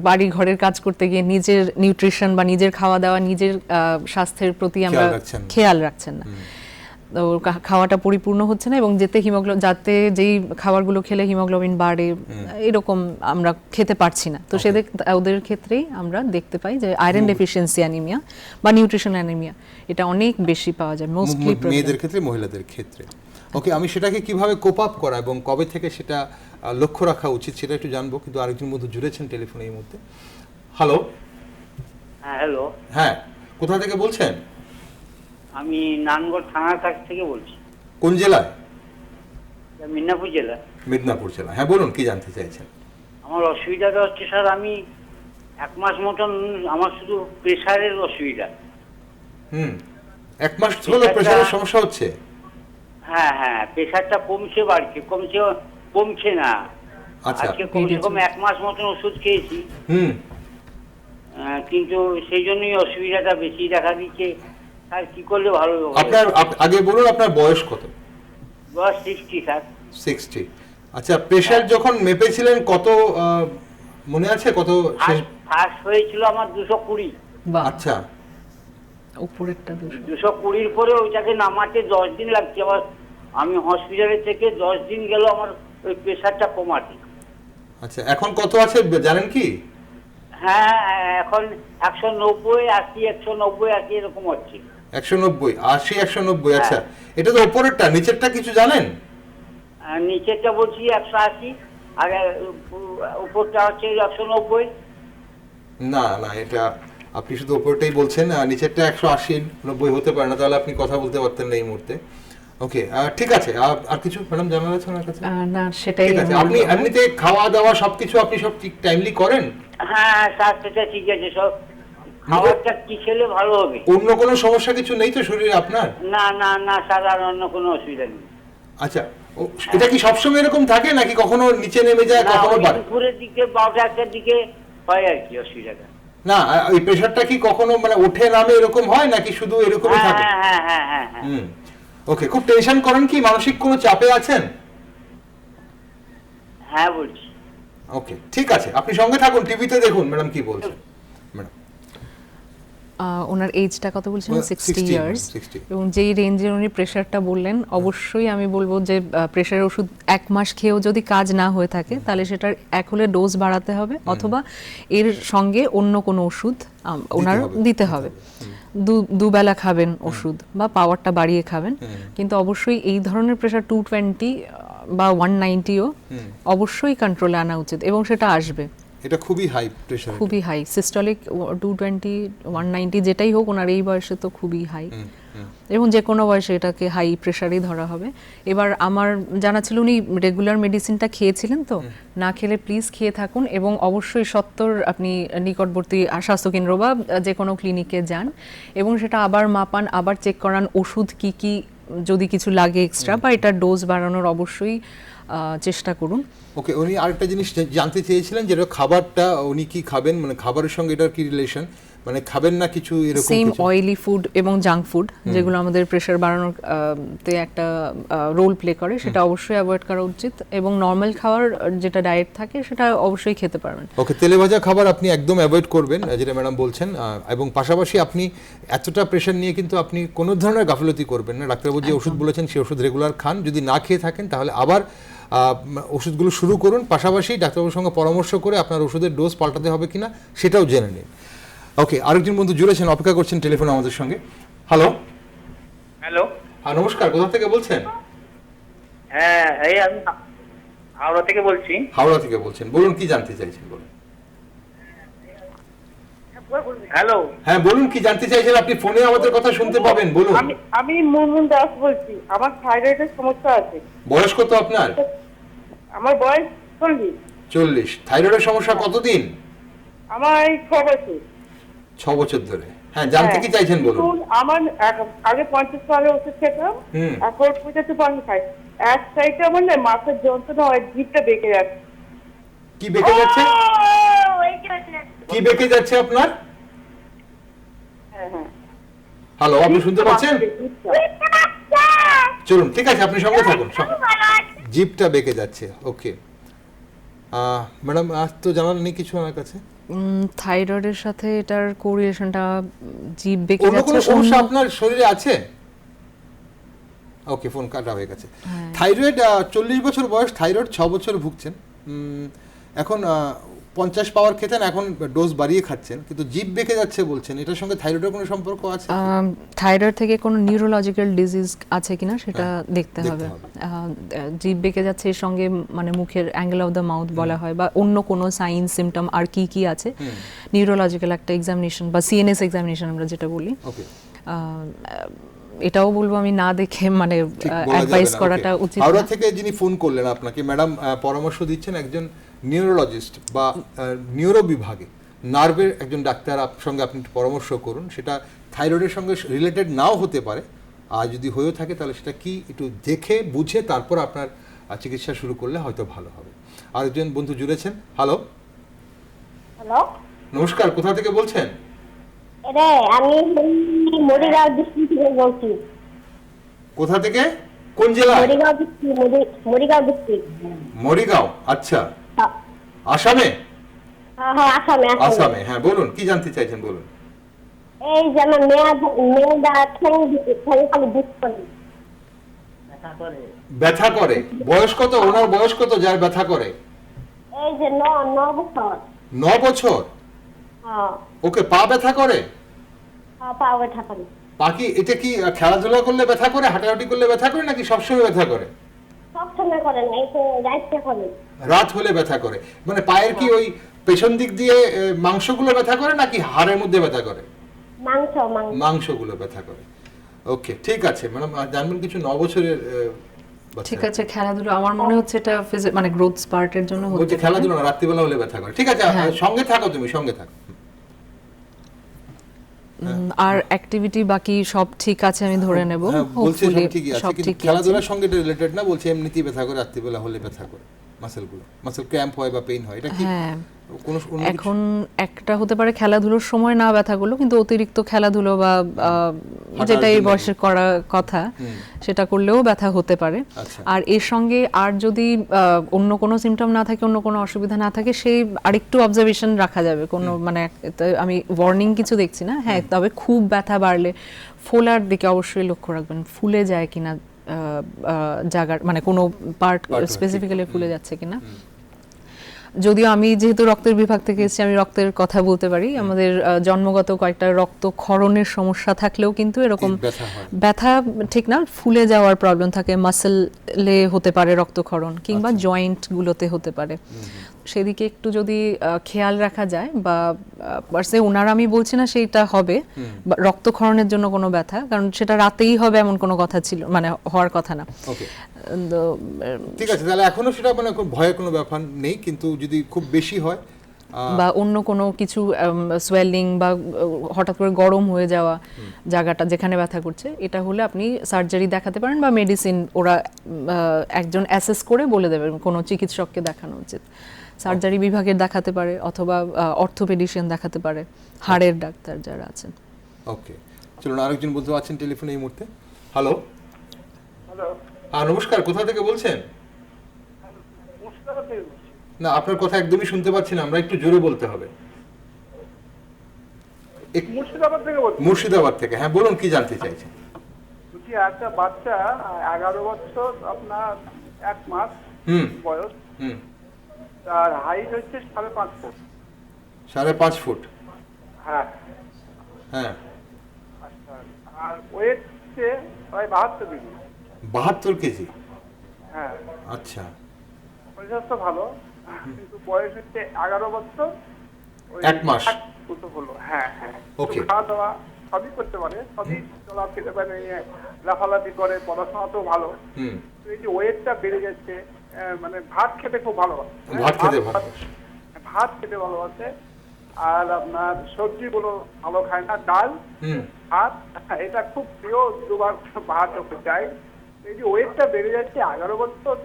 বাড়ি ঘরের কাজ করতে গিয়ে নিজের নিউট্রিশন বা নিজের খাওয়া দাওয়া নিজের স্বাস্থ্যের প্রতি আমরা খেয়াল রাখছেন না, তো খাওয়াটা পরিপূর্ণ হচ্ছে না এবং যাতে যেই খাবারগুলো খেলে হিমোগ্লোবিন বাড়ে এরকম আমরা খেতে পারছি না, তো ওদের ক্ষেত্রেই আমরা দেখতে পাই যে আয়রন ডেফিসিয়েন্সি অ্যানিমিয়া বা নিউট্রিশন অ্যানিমিয়া এটা অনেক বেশি পাওয়া যায় মোস্টলি মেয়েদের ক্ষেত্রে, মহিলাদের ক্ষেত্রে। ওকে, আমি সেটাকে কিভাবে কোপ আপ করা এবং কবে থেকে সেটা লক্ষ্য রাখা উচিত সেটা একটু জানবো, কিন্তু আরেকজন বন্ধু জুড়েছেন টেলিফোনে এই মুহূর্তে। হ্যালো। হ্যাঁ, হ্যালো, হ্যাঁ, কোথা থেকে বলছেন? আমি নানগড় থানার কাছ থেকে বলছি। কোন জেলায়? মিদনাপুর জেলা। মিদনাপুর জেলা, হ্যাঁ বলুন, কি জানতে চাইছেন? আমার অসুবিধাটা হচ্ছে স্যার, আমি 1 মাস মতন আমার শুধু প্রেশারের অসুবিধা। 1 মাস হলো প্রেশারের সমস্যা হচ্ছে? হ্যাঁ হ্যাঁ, প্রেশারটা কমছে বাড়ছে, কমছে না। আচ্ছা, আজকে কমসে কম 1 মাস মতন ওষুধ খেয়েছি, কিন্তু সেই জন্যই অসুবিধাটা বেশি দেখা দিচ্ছে। স্যার কি করলে ভালো হবে? আপনার আগে বলুন আপনার বয়স কত? বয়স 60 স্যার। 60। আচ্ছা, প্রেশার যখন মেপেছিলেন কত মনে আছে? কত ফার্স্ট হয়েছিল আমার 220। আচ্ছা, উপরেরটা 220 পরে ওইটাকে নামাতে 10 দিন লাগছে। আবার আমি হসপিটালে থেকে 10 দিন গেল আমার ওই প্রেশারটা কমাতে। আচ্ছা, এখন কত আছে জানেন কি? হ্যাঁ, এখন 190, 80, 190, 80 এরকম হচ্ছে। 190, 80, 190। আচ্ছা, এটা তো উপরেরটা, নিচেরটা কিছু জানেন? নিচেরটা বলছি 180, আর উপরটা হচ্ছে 190। না না, এটা আপনি শুধু উপরটাই বলছেন, নিচেরটা 180, 90 হতে পারে না, তাহলে আপনি কথা বলতে পারতেন না এই মুহূর্তে। ওকে, ঠিক আছে। আর কিছু ম্যাডাম জানার আছে আপনার কাছে? না, সেটাই। ঠিক আছে, আপনি এমনিতে খাওয়া দাওয়া সবকিছু আপনি সব ঠিক টাইমলি করেন? হ্যাঁ, স্বাস্থ্যটা ঠিক আছে সব। খাবারটা কি খেলে ভালো হবে? অন্য কোনো সমস্যা কিছু নেই তো শরীরে আপনার? না না না, সাধারণ অন্য কোনো অসুবিধা নেই। আচ্ছা, এটা কি সবসময় এরকম থাকে নাকি কখনো নিচে নেমে যায়, কখনো বাড়ে? দুপুরের দিকে 12টার দিকে হয় আর কি অসুবিধাটা। না, এই প্রেসারটা কি কখনো মানে ওঠে নামে এরকম হয় নাকি শুধু এরকমই থাকে? হ্যাঁ হ্যাঁ হ্যাঁ হ্যাঁ। ওকে, খুব টেনশন করেন কি, মানসিক কোনো চাপে আছেন? হ্যাঁ বলছি। ওকে, ঠিক আছে, আপনি সঙ্গে থাকুন, টিভিতে দেখুন ম্যাডাম কি বলছেন। ম্যাডাম ওনার এজটা কত বলছেন? 60 ইয়ার্স। 60। এবং যেই রেঞ্জের উনি প্রেশারটা বললেন, অবশ্যই আমি বলবো যে প্রেশারের ওষুধ 1 মাস খেয়েও যদি কাজ না হয়ে থাকে তাহলে সেটার এক হলে ডোজ বাড়াতে হবে, অথবা এর সঙ্গে অন্য কোনো ওষুধ ওনার দিতে হবে। দুবেলা খাবেন ওষুধ বা পাওয়ারটা বাড়িয়ে খাবেন, কিন্তু অবশ্যই এই ধরনের প্রেশার 220 বা 190ও অবশ্যই কন্ট্রোলে আনা উচিত এবং সেটা আসবে। এটা খুবই হাই প্রেসার, খুবই হাই সিস্টোলিক 220, 190 যেটাই হোক, ওনার এই বয়সে তো খুবই হাই, এবং যে কোনো বয়সে এটাকে হাই প্রেশারই ধরা হবে। এবার আমার জানা ছিল উনি রেগুলার মেডিসিনটা খেয়েছিলেন, তো না খেলে প্লিজ খেয়ে থাকুন এবং অবশ্যই সত্বর আপনি নিকটবর্তী স্বাস্থ্যকেন্দ্র বা যে কোনো ক্লিনিকে যান এবং সেটা আবার মাপান, আবার চেক করান ওষুধ কি কি যদি কিছু লাগে এক্সট্রা বা এটার ডোজ বাড়ানোর অবশ্যই চেষ্টা করুন। ওকে, উনি আরেকটা জিনিস জানতে চেয়েছিলেন, যেটা খাবারটা উনি কি খাবেন, মানে খাবারের সঙ্গে এটার কি রিলেশন, মানে খাবেন না কিছু এরকম? সেম অয়েলি ফুড এবং জাঙ্ক ফুড যেগুলো আমাদের প্রেশার বাড়ানোর তে একটা রোল প্লে করে, সেটা অবশ্যই অ্যাভয়েড করা উচিত এবং নর্মাল খাবার যেটা ডায়েট থাকে সেটা অবশ্যই খেতে পারবেন। ওকে, তেলে ভাজা খাবার আপনি একদম অ্যাভয়েড করবেন, যেটা ম্যাডাম বলছেন, এবং পাশাপাশি আপনি এতটা প্রেশার নিয়ে কিন্তু আপনি কোনো ধরনের গাফিলতি করবেন না। ডাক্তারবাবু যে ওষুধ বলেছেন সেই ওষুধ রেগুলার খান, যদি না খেয়ে থাকেন তাহলে আবার ওষুধগুলো শুরু করুন, পাশাপাশি ডাক্তারবাবুর সঙ্গে পরামর্শ করে আপনার ওষুধের ডোজ পাল্টাতে হবে কিনা সেটাও জেনে নিন। ওকে, আরেকজন বন্ধু জুড়েছেন, অপেক্ষা করছেন টেলিফোনে আমাদের সঙ্গে। হ্যালো। হ্যালো। হ্যাঁ, নমস্কার, কোথা থেকে বলছেন? হ্যাঁ, এই আমি হাওড়া থেকে বলছি। হাওড়া থেকে বলছেন, বলুন কি জানতে চাইছেন, বলুন। হ্যালো। হ্যাঁ বলুন, কি জানতে চাইছেন আপনি? ফোনে আমাদের কথা শুনতে পাবেন, বলুন। আমি মুনমুন দাস বলছি। আমার থাইরয়েডের সমস্যা আছে। বয়স কত আপনার? আমার বয়স 40। 40। থাইরয়েডের সমস্যা কতদিন? আমার এই 6 বছর। 6 বছর ধরে। হ্যাঁ, জানতে কি চাইছেন বলুন। আমার আগে 50 সালে ওষুধ খেতাম, এখন 75 খাই। এক সাইডে আমার না মাথার যন্ত্রণা হয়, জিভটা বেঁকে যাচ্ছে। কি বেঁকে যাচ্ছে? কি বেঁকে যাচ্ছে আপনার? হ্যাঁ হ্যাঁ। হ্যালো, আপনি শুনতে পাচ্ছেন? চলুন ঠিক আছে, আপনি সঙ্গে থাকুন। জিভটা বেঁকে যাচ্ছে, ওকে। ম্যাডাম আজ তো জানার নেই কিছু আমার কাছে। থাইরয়েডের সাথে এটার কোরিলেশনটা জিভ বেঁকে অন্য কোনো যাচ্ছে সমস্যা আপনার শরীরে আছে? ওকে, ফোন কাটা হয়ে গেছে। থাইরয়েড 40 বছর বয়স, থাইরয়েড 6 বছর ভুগছেন। এখন 50 পাওয়ার খেতেন, এখন ডোজ বাড়িয়ে খাচ্ছেন, কিন্তু জিভ বেঁকে যাচ্ছে বলছেন, এটার সঙ্গে থাইরয়েডের কোনো সম্পর্ক আছে? থাইরয়েড থেকে কোনো নিউরোলজিক্যাল ডিজিজ আছে কিনা সেটা দেখতে দেখতে হবে। হবে। জিভ বেঁকে যাচ্ছে, এর সঙ্গে মানে মুখের অ্যাঙ্গেল অফ দ্য মাউথ বলা হয়, বা অন্য কোনো সাইন সিমটম আর কি কি আছে, নিউরোলজিক্যাল একটা এক্সামিনেশন বা সিএনএস এক্সামিনেশন আমরা যেটা বলি, ওকে, এটাও বলবো আমি না দেখে মানে অ্যাডভাইস করাটা উচিত হাওড়া না। থেকে যিনি ফোন করলেন আপনাকে, ম্যাডাম পরামর্শ দিচ্ছেন একজন নিউরোলজিস্ট বা নিউরো বিভাগে নার্ভের একজন ডাক্তার সঙ্গে আপনি একটু পরামর্শ করুন। সেটা থাইরয়েডের সঙ্গে রিলেটেড নাও হতে পারে, আর যদি হয়েও থাকে তাহলে সেটা কি একটু দেখে বুঝে তারপর আপনার চিকিৎসা শুরু করলে হয়তো ভালো হবে। আর একজন বন্ধু জুড়েছেন। হ্যালো, হ্যালো, নমস্কার, কোথা থেকে বলছেন? রে আমি মরিগাঁও ডিস্ট্রিক্ট থেকে বলছি। কোথা থেকে, কোন জেলায়? Morigaon district, Morigaon district. মরিগাঁও, আচ্ছা, আসামে? হ্যাঁ, আসামে। আসামে, হ্যাঁ বলুন, কি জানতে চাইছেন বলুন। এই যে আমার মেয়েদা ঠ্যাং খালি দুধ করে। ব্যথা করে? বয়স কত ওনার, বয়স কত যার ব্যথা করে? এই যে 9 বছর। 9 বছর? হ্যাঁ, ওকে, পা ব্যথা করে? পা ব্যথা করে। পা কি, এটা কি খেলাধুলা করলে ব্যথা করে, হাঁটাহাঁটি করলে ব্যথা করে, নাকি সবসময় ব্যথা করে? সবসময় করে না, এই তো রাইতে করে। রাত হলে ব্যথা করে? মানে পায়ের কি ওই পেছন দিক দিয়ে মাংসগুলো ব্যথা করে, নাকি হাড়ের মধ্যে ব্যথা করে? মাংস। মাংসগুলো ব্যথা করে। ওকে, ঠিক আছে ম্যাডাম, জানবেন কিছু 9 বছরের বাচ্চা। ঠিক আছে, খেলাধুলা আমার মনে হচ্ছে এটা মানে গ্রোথ স্পার্টের জন্য হতে বলছে পারে। খেলাধুলা না, রাত্রিবেলা হলে ব্যথা করে। ঠিক আছে, হ্যাঁ। সঙ্গে থাকো, তুমি সঙ্গে থাকো। আর অ্যাক্টিভিটি বাকি সব ঠিক আছে আমি ধরে নেব। হ্যাঁ, বলছে সব Hopefully ঠিকই আছে, সব কিন্তু ঠিকই আছে। খেলাধুলার সঙ্গে এটা রিলেটেড না, বলছে এমনিতেই ব্যথা করে, রাত্রিবেলা হলে ব্যথা করে, মাসেল ক্র্যাম্প হয় বা পেইন হয়, এটা কি হ্যাঁ, কোনো অন্য কিছু? এখন একটা হতে পারে খেলাধুলোর সময় না ব্যথাগুলো, কিন্তু অতিরিক্ত খেলাধুলো বা যেটা এই জন্য। বয়সে করা কথা সেটা করলেও ব্যথা হতে পারে। আচ্ছা। আর এর সঙ্গে আর যদি অন্য কোনো সিমটম না থাকে, অন্য কোনো অসুবিধা না থাকে, সেই আরেকটু অবজারভেশন রাখা যাবে। কোনো মানে আমি ওয়ার্নিং কিছু দেখছি না। হ্যাঁ, তবে খুব ব্যথা বাড়লে ফোলার দিকে অবশ্যই লক্ষ্য রাখবেন, ফুলে যায় কিনা জায়গার, মানে কোনো পার্ট স্পেসিফিক্যালি ফুলে যাচ্ছে কিনা। যদিও আমি যেহেতু রক্তের বিভাগ থেকে এসেছি, আমি রক্তের কথা বলতে পারি। আমাদের জন্মগত কয়েকটা রক্তক্ষরণের সমস্যা থাকলেও কিন্তু এরকম ব্যথা হয়। ব্যথা ঠিক না, ফুলে যাওয়ার প্রবলেম থাকে, মাসেলে হতে পারে রক্তক্ষরণ, কিংবা জয়েন্টগুলোতে হতে পারে। সেদিকে একটু যদি খেয়াল রাখা যায়, বা পার্সে ওনারা, আমি বলছি না সেইটা হবে বা রক্তক্ষরণের জন্য কোনো ব্যথা, কারণ সেটা রাতেই হবে এমন কোনো কথা ছিল, মানে হওয়ার কথা না। ওকে, তো ঠিক আছে, তাহলে এখনো সেটা মানে খুব ভয়ের কোনো ব্যাপার নেই, কিন্তু যদি খুব বেশি হয় বা অন্য কোনো কিছু সোয়েলিং বা হঠাৎ করে গরম হয়ে যাওয়া জায়গাটা যেখানে ব্যথা করছে, এটা হলে আপনি সার্জারি দেখাতে পারেন, বা মেডিসিন ওরা একজন অ্যাসেস করে বলে দেবেন কোনো চিকিৎসককে দেখানো উচিত। সার্জারি বিভাগের দেখাতে পারে, অথবা অর্থোপেডিশিয়ান দেখাতে পারে, হাড়ের ডাক্তার যারা আছেন। ওকে, চলুন আরেকজন বন্ধু আছেন টেলিফোনে এই মুহূর্তে। হ্যালো, হ্যালো, নমস্কার, কোথা থেকে বলছেন? মুর্শিদাবাদ থেকে বলছি। না, আপনার কথা একদমই শুনতে পাচ্ছি না, আমরা একটু জোরে বলতে হবে। মুর্শিদাবাদ থেকে বলছি। মুর্শিদাবাদ থেকে, হ্যাঁ বলুন, কি জানতে চাইছেন? বলছি একটা বাচ্চা 11 বছর, আপনার 1 মাস বয়স, তার হাইট হচ্ছে 5.5 ফুট। 5.5 ফুট? হ্যাঁ, হ্যাঁ। আচ্ছা, আর ওয়েট হচ্ছে প্রায় 72 কেজি। 72 কেজি? হ্যাঁ, আচ্ছা। শরীর তো ভালো, কিন্তু বয়স হচ্ছে 11 বছর, ওই 1 মাস। 1 ফুট হলো। হ্যাঁ হ্যাঁ, Okay. খাওয়া দাওয়া সবই করতে পারে, সবই চলাফেরা মানে লাফালাফি করে, পড়াশোনাতেও ভালো। তো এই যে ওয়েটটা বেড়ে যাচ্ছে, মানে ভাত খেতে খুব ভালোবাসে। ভাত খেতে ভালোবাসে? ভাত খেতে ভালোবাসে, আর আপনার সবজিগুলো ভালো খায় না, ডাল ভাত এটা খুব প্রিয়, 2 বার ভাত ওকে চাই। এই যে ওয়েটটা বেড়ে যাচ্ছে 11 বছর।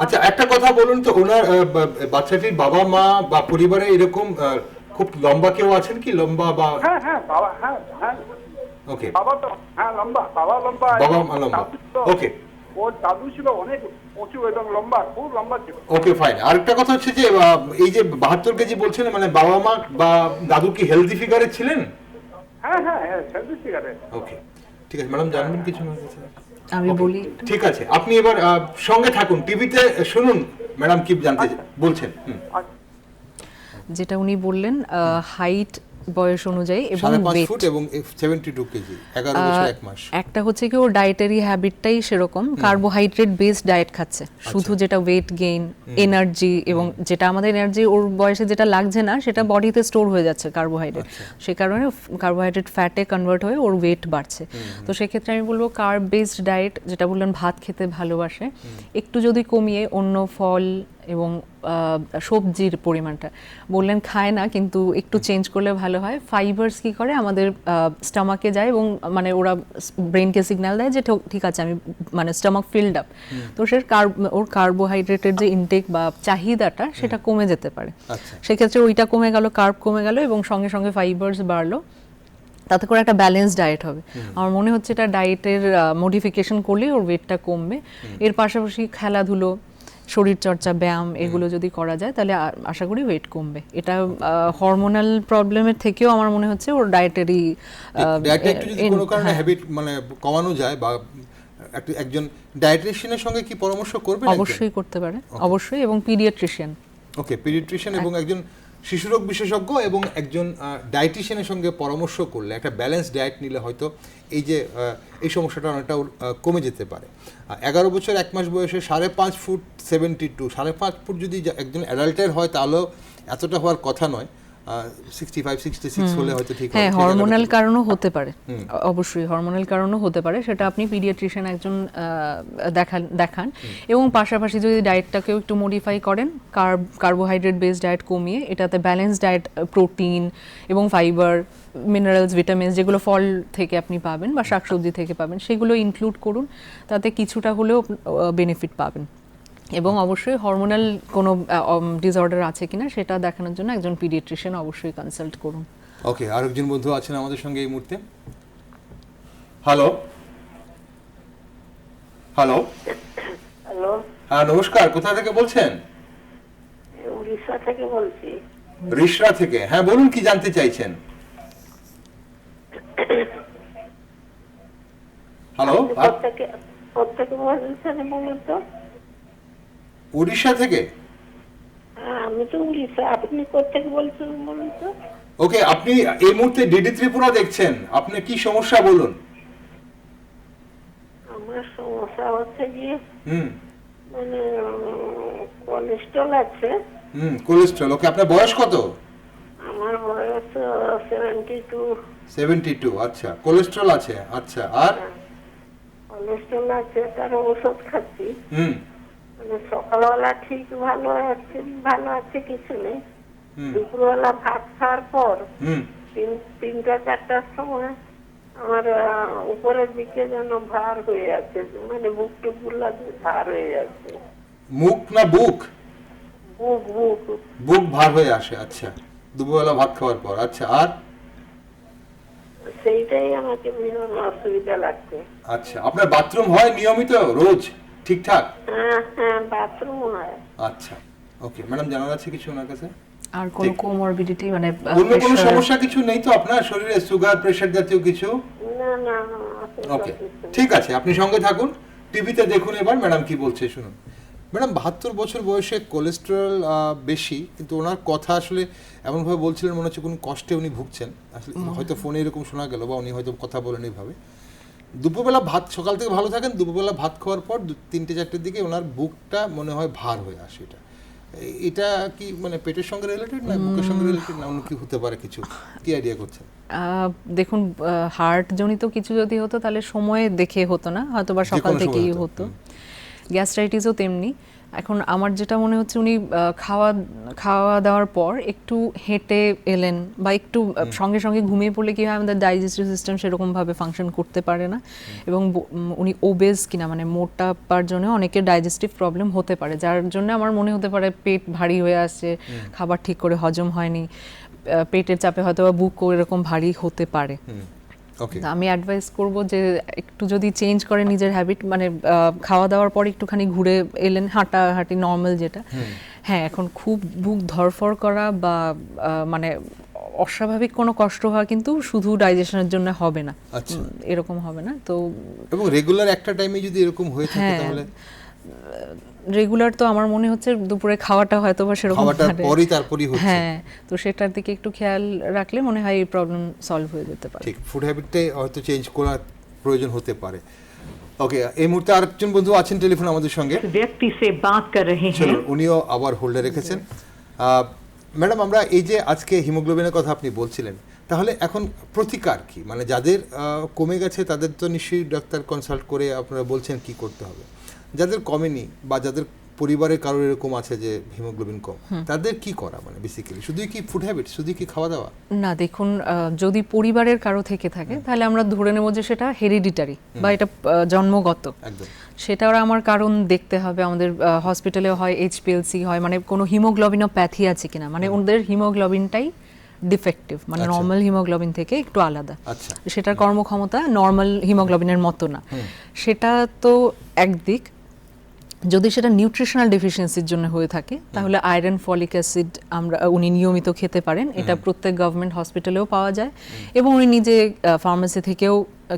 আচ্ছা, একটা কথা বলুন তো, ওনার বাচ্চাটির বাবা মা বা পরিবারে এরকম খুব লম্বা কেউ আছেন কি, লম্বা বা? হ্যাঁ হ্যাঁ, বাবা, হ্যাঁ হ্যাঁ, ওকে, বাবা তো হ্যাঁ লম্বা, বাবা লম্বা, বাবা লম্বা, দাদু ছিল- ওকে ওর দাদু ছিল অনেক উঁচু এবং লম্বা, খুব লম্বা ছিল। Okay fine. আরেকটা কথা হচ্ছে যে এই যে 72 কেজি বলছেন, মানে বাবা মা বা দাদু কি হেলদি ফিগারে ছিলেন? হ্যাঁ হ্যাঁ হ্যাঁ, সেলফি সিগারেট। ওকে, ঠিক আছে ম্যাডাম, জানবেন কিছু না কিছু? আমি Okay, বলি ঠিক আছে, আপনি এবার সঙ্গে থাকুন, টিভিতে শুনুন ম্যাডাম কি জানতে বলছেন। যেটা উনি বললেন হাইট বয়স অনুযায়ী এবং 5.5 weight। ফুট এবং 72 কেজি, 11 বছর 1 মাস। একটা হচ্ছে কি ওর ডায়েটারি হ্যাবিটটাই সেরকম, কার্বোহাইড্রেট বেসড ডায়েট খাচ্ছে, শুধু যেটা ওয়েট গেইন, এনার্জি, এবং যেটা আমাদের এনার্জি ওর বয়সে যেটা লাগছে না সেটা বডিতে স্টোর হয়ে যাচ্ছে কার্বোহাইড্রেট, সে কারণে কার্বোহাইড্রেট ফ্যাটে কনভার্ট হয়ে ওর ওয়েট বাড়ছে। তো সেক্ষেত্রে আমি বলবো কার্ব বেসড ডায়েট, যেটা বললেন ভাত খেতে ভালোবাসে, একটু যদি কমিয়ে অন্য ফল এবং সবজির পরিমাণটা বললেন খায় না, কিন্তু একটু চেঞ্জ করলে ভালো হয়। ফাইবারস কি করে আমাদের স্টমাকে যায় এবং মানে ওরা ব্রেনকে সিগন্যাল দেয় যে ঠিক আছে আমি মানে স্টমাক ফিল্ড আপ, তো সে ওর কার্বোহাইড্রেটের যে ইনটেক বা চাহিদাটা সেটা কমে যেতে পারে। সেক্ষেত্রে ওইটা কমে গেল, কার্ব কমে গেল এবং সঙ্গে সঙ্গে ফাইবারস বাড়লো, তাতে করে একটা ব্যালেন্স ডায়েট হবে। আমার মনে হচ্ছে এটা ডায়েটের মডিফিকেশন করলে ওর ওয়েটটা কমবে। এর পাশাপাশি খেলাধুলো, শরীরচর্চা, ব্যায়াম এগুলো যদি করা যায় তাহলে আশা করি ওয়েট কমবে। এটা হরমোনাল প্রবলেমের থেকেও আমার মনে হচ্ছে ওর ডায়েটারি একটু যদি কোনো কারণে হ্যাবিট মানে কমানো যায়, বা একজন ডায়েটিশিয়ানের সঙ্গে কি পরামর্শ করবেন? অবশ্যই করতে পারে, অবশ্যই, এবং পিডিয়াট্রিশিয়ান। ওকে, পিডিয়াট্রিশিয়ান এবং একজন শিশুরোগ বিশেষজ্ঞ এবং একজন ডায়েটিশিয়ানের সঙ্গে পরামর্শ করলে, একটা ব্যালেন্স ডায়েট নিলে হয়তো এই যে এই সমস্যাটা অনেকটা কমে যেতে পারে। 11 বছর 1 মাস বয়সে 5.5 ফুট 72, 5.5 ফুট যদি একজন অ্যাডাল্টের হয় তাহলেও এতটা হওয়ার কথা নয়। 65-66 হলে হয়তো ঠিক হবে। হ্যাঁ, হরমোনাল কারণও হতে পারে, অবশ্যই হরমোনাল কারণও হতে পারে, সেটা আপনি পিডিয়াট্রিশিয়ান একজন দেখান। এবং পাশাপাশি যদি ডায়েটটাকেও একটু মডিফাই করেন, কার্বোহাইড্রেট বেসড ডায়েট কমিয়ে এটাতে ব্যালেন্স ডায়েট, প্রোটিন এবং ফাইবার, মিনারেলস, ভিটামিনস যেগুলো ফল থেকে আপনি পাবেন বা শাকসবজি থেকে পাবেন সেগুলো ইনক্লুড করুন, তাতে কিছুটা হলেও বেনিফিট পাবেন। এবং অবশ্যই হরমোনাল কোনো ডিসঅর্ডার আছে কিনা সেটা দেখানোর জন্য একজন পিডিয়াট্রিশিয়ান অবশ্যই কনসাল্ট করুন। ওকে, আরেকজন বন্ধু আছেন আমাদের সঙ্গে এই মুহূর্তে। হ্যালো হ্যালো হ্যালো, হ্যাঁ নমস্কার, কোথা থেকে বলছেন? উড়িষ্যা থেকে বলছি। রিশরা থেকে, হ্যাঁ বলুন কি জানতে চাইছেন? হ্যালো, কোথেকে বলছেন বলুন তো? উড়িষ্যা থেকে? আমি তো উড়িষ্যা, আপনি কোথেকে বলছেন বলুন তো? ওকে, আপনি এই মুহূর্তে ডিডি ত্রিপুরা দেখছেন, আপনি কি সমস্যা বলুন? আমার সমস্যা হচ্ছে গিয়ে হুম মানে কোলেস্ট্রল আছে। কোলেস্ট্রল, ওকে, আপনার বয়স কত? আমার বয়স 72। 72, আচ্ছা, কোলেস্ট্রল আছে, আচ্ছা, আর কোলেস্ট্রল আছে, তার ওষুধ খাচ্ছি। হুম মানে সকালবেলা ঠিক ভালো আছে কিছু নেই, দুপুরবেলা ভাত খাওয়ার পর হুম 3টা-4টার সময় আমার উপরের দিকে যেন ভার হয়ে আছে, মানে বুক টুকগুলা ভার হয়ে যাচ্ছে। মুখ না বুক? বুক বুক বুক ভার হয়ে আসে, আচ্ছা, দুপুরবেলা ভাত খাওয়ার পর, আচ্ছা, আর সেইটাই আমাকে ভীষণ অসুবিধা লাগছে। আচ্ছা, আপনার বাথরুম হয় নিয়মিত রোজ ঠিকঠাক? হ্যাঁ হ্যাঁ, বাথরুম হয়। আচ্ছা, ওকে ম্যাডাম, জানার আছে কিছু ওনার কাছে? আর কোনো কোমরবিডিটি মানে অন্য কোনো সমস্যা কিছু নেই তো আপনার শরীরে, সুগার, প্রেসার জাতীয় কিছু? না না, ওকে, ঠিক আছে, আপনি সঙ্গে থাকুন, টিভিতে দেখুন এবার ম্যাডাম কি বলছে শুনুন। ম্যাডাম 72 বছর বয়সে কোলেস্টেরল বেশি, কিন্তু ওনার কথা আসলে এমনভাবে বলছিলেন মনে হচ্ছে কোনো কষ্টে উনি ভুগছেন, আসলে হয়তো ফোনে এরকম শোনা গেল বা উনি হয়তো কথা বলেন এইভাবে। দুপুরবেলা ভাত, সকাল থেকে ভালো থাকেন, দুপুরবেলা ভাত খাওয়ার পর 3টে-4টের দিকে ওনার বুকটা মনে হয় ভার হয়ে আসে। এটা কি মানে পেটের সঙ্গে রিলেটেড না বুকের সঙ্গে রিলেটেড, না অন্য কি হতে পারে কিছু, কি আইডিয়া করছেন? দেখুন, হার্ট জনিত কিছু যদি হতো তাহলে সময় দেখে হতো না, হয়তো বা সকাল থেকেই হতো। গ্যাস্ট্রাইটিসও তেমনি। এখন আমার যেটা মনে হচ্ছে উনি খাওয়া দাওয়ার পর একটু হেঁটে এলেন বা একটু সঙ্গে সঙ্গে ঘুমিয়ে পড়লে কি হয়, আমাদের ডাইজেস্টিভ সিস্টেম সেরকমভাবে ফাংশন করতে পারে না, এবং উনি ওবেজ কিনা মানে মোটাপার জন্য অনেকের ডাইজেস্টিভ প্রবলেম হতে পারে, যার জন্য আমার মনে হতে পারে পেট ভারী হয়ে আসছে, খাবার ঠিক করে হজম হয়নি, পেটের চাপে হয়তো বা বুক এরকম ভারী হতে পারে। ওকে, আমি অ্যাডভাইস করব যে একটু যদি চেঞ্জ করে নিজের হ্যাবিট, মানে খাওয়া দাওয়ার পর একটুখানি ঘুরে এলেন, হাঁটাহাঁটি নর্মাল যেটা। হ্যাঁ, এখন খুব বুক ধরফর করা বা মানে অস্বাভাবিক কোনো কষ্ট হওয়া কিন্তু শুধু ডাইজেশনের জন্য হবে না, আচ্ছা, এরকম হবে না। তো এবং রেগুলার একটা টাইমে যদি এরকম হয়ে থাকে হ্যাঁ, তাহলে রেগুলার তো আমার মনে হচ্ছে দুপুরে খাওয়াটা হয়তো বা সেরকম খাওয়াটার মানে- পরই তারপরই হচ্ছে। হ্যাঁ, তো সেটার দিকে একটু খেয়াল রাখলে মনে হয় এই প্রবলেম সলভ হয়ে যেতে পারে। ঠিক, ফুড হ্যাবিটটাই হয়তো চেঞ্জ করার প্রয়োজন হতে পারে। ওকে, এই মুহূর্তে আরেকজন বন্ধু আছেন টেলিফোন আমাদের সঙ্গে, व्यक्ति से बात कर रहे हैं। চলুন উনিও আবার হোল্ডে রেখেছেন। ম্যাডাম, আমরা এই যে আজকে হিমোগ্লোবিনের কথা আপনি বলছিলেন, তাহলে এখন প্রতিকার কি? মানে যাদের কমে গেছে তাদের তো নিশ্চয়ই ডাক্তার কনসাল্ট করে আপনারা বলছেন কি করতে হবে। যাদের কমেনি বা যাদের পরিবারের কারোর এরকম আছে যে হিমোগ্লোবিন কম, তাদের কি করা? মানে বেসিক্যালি শুধুই কি ফুড হ্যাবিট, শুধুই কি খাওয়া দাওয়া? না, দেখুন, যদি পরিবারের কারো থেকে থাকে তাহলে আমরা ধরে নেব যে সেটা হেরিডিটারি বা এটা জন্মগত। একদম, সেটার আমার কারণ দেখতে হবে। আমাদের হসপিটালে হয় HPLC হয়, মানে কোনো হিমোগ্লোবিনোপ্যাথি আছে কিনা, মানে ওদের হিমোগ্লোবিনটাই ডিফেক্টিভ, মানে আচ্ছা। নর্মাল হিমোগ্লোবিন থেকে একটু আলাদা। আচ্ছা, সেটার কর্মক্ষমতা নর্মাল হিমোগ্লোবিনের মতো না। সেটা তো একদিক। যদি সেটা নিউট্রিশনাল ডেফিসিয়েন্সির জন্য হয়ে থাকে তাহলে আয়রন, ফলিক অ্যাসিড উনি নিয়মিত খেতে পারেন। এটা প্রত্যেক গভর্নমেন্ট হসপিটালেও পাওয়া যায় এবং উনি নিজে ফার্মেসি থেকেও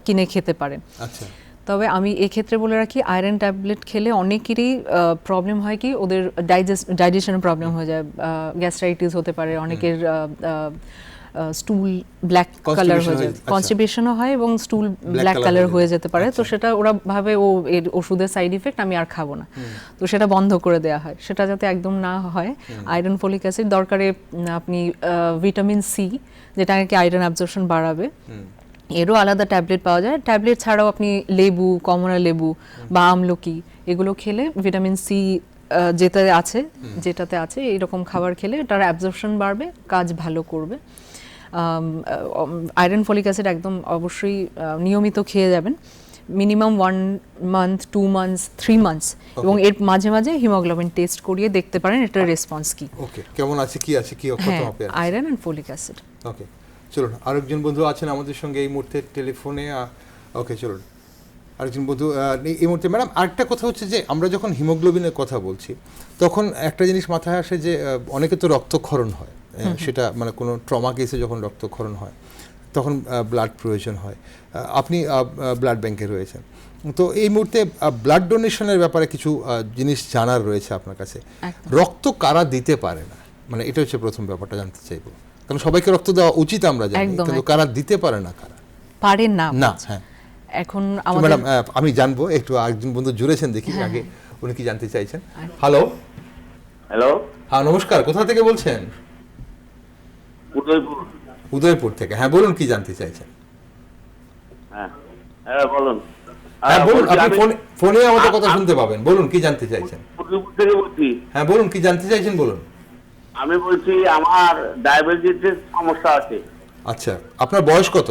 কিনে খেতে পারেন। আচ্ছা, তবে আমি এক্ষেত্রে বলে রাখি, আয়রন ট্যাবলেট খেলে অনেকেরই প্রবলেম হয় কি, ওদের ডাইজেশনের প্রবলেম হয়ে যায়, গ্যাস্ট্রাইটিস হতে পারে, অনেকের স্টুল ব্ল্যাক কালার হয়ে যায়, কনস্টিপেশনও হয় এবং স্টুল ব্ল্যাক কালার হয়ে যেতে পারে। তো সেটা ওরা ভাবে এর ওষুধের সাইড ইফেক্ট, আমি আর খাবো না, তো সেটা বন্ধ করে দেওয়া হয়। সেটা যাতে একদম না হয়, আয়রন, ফলিক অ্যাসিড দরকারে আপনি ভিটামিন সি, যেটা নাকি আয়রন অ্যাবজর্পশন বাড়াবে, এরও আলাদা ট্যাবলেট পাওয়া যায়। ট্যাবলেট ছাড়াও আপনি লেবু, কমলা লেবু বা আমলকি এগুলো খেলে ভিটামিন সি যেটাতে আছে এইরকম খাবার খেলে তার অ্যাবজর্পশন বাড়বে, কাজ ভালো করবে। আয়রন, ফলিক অ্যাসিড একদম অবশ্যই নিয়মিত খেয়ে যাবেন, মিনিমাম 1 মান্থ, 2 মান্থস, 3 মান্থস, এবং এর মাঝে মাঝে হিমোগ্লোবিন টেস্ট করিয়ে দেখতে পারেন এটার রেসপন্স কি। ওকে, কেমন আছে, কি আছে, কি কত মাপে আছে। Iron and folic acid. Okay, চলুন আরেকজন বন্ধু আছেন আমাদের সঙ্গে এই মুহূর্তে টেলিফোনে। ওকে, চলুন আরেকজন বন্ধু এই মুহূর্তে। ম্যাডাম, আরেকটা কথা হচ্ছে যে আমরা যখন হিমোগ্লোবিনের কথা বলছি তখন একটা জিনিস মাথায় আসে যে অনেকে তো রক্তক্ষরণ হয়, সেটা মানে কোনো ট্রমা কেসে যখন রক্তক্ষরণ হয় তখন ব্লাড প্রয়োজন হয়। আপনি ব্লাড ব্যাংকে রয়েছেন, তো এই মুহূর্তে ব্লাড ডোনেশনের ব্যাপারে কিছু জিনিস জানার রয়েছে আপনার কাছে। রক্ত কারা দিতে পারে না, মানে এটা হচ্ছে প্রথম ব্যাপারটা জানতে চাইবো। কারণ সবাইকে রক্ত দেওয়া উচিত আমরা জানি, কিন্তু কারা দিতে পারে না, কারা পারে না। হ্যাঁ, এখন ম্যাডাম আমি জানবো, একটু আরেকজন বন্ধু জুড়েছেন, দেখি আগে উনি কি জানতে চাইছেন। হ্যালো, হ্যালো, হ্যাঁ নমস্কার, কোথা থেকে বলছেন? উদয়পুর। উদয়পুর থেকে, হ্যাঁ বলুন কি জানতে চাইছেন। হ্যাঁ হ্যাঁ বলুন। হ্যাঁ বলুন, আপনি ফোনে আমাদের কথা শুনতে পাবেন, বলুন কি জানতে চাইছেন। উদয়পুর থেকে বলছি। হ্যাঁ বলুন কি জানতে চাইছেন, বলুন। আমি বলছি আমার ডায়াবেটিসের সমস্যা আছে। আচ্ছা, আপনার বয়স কত?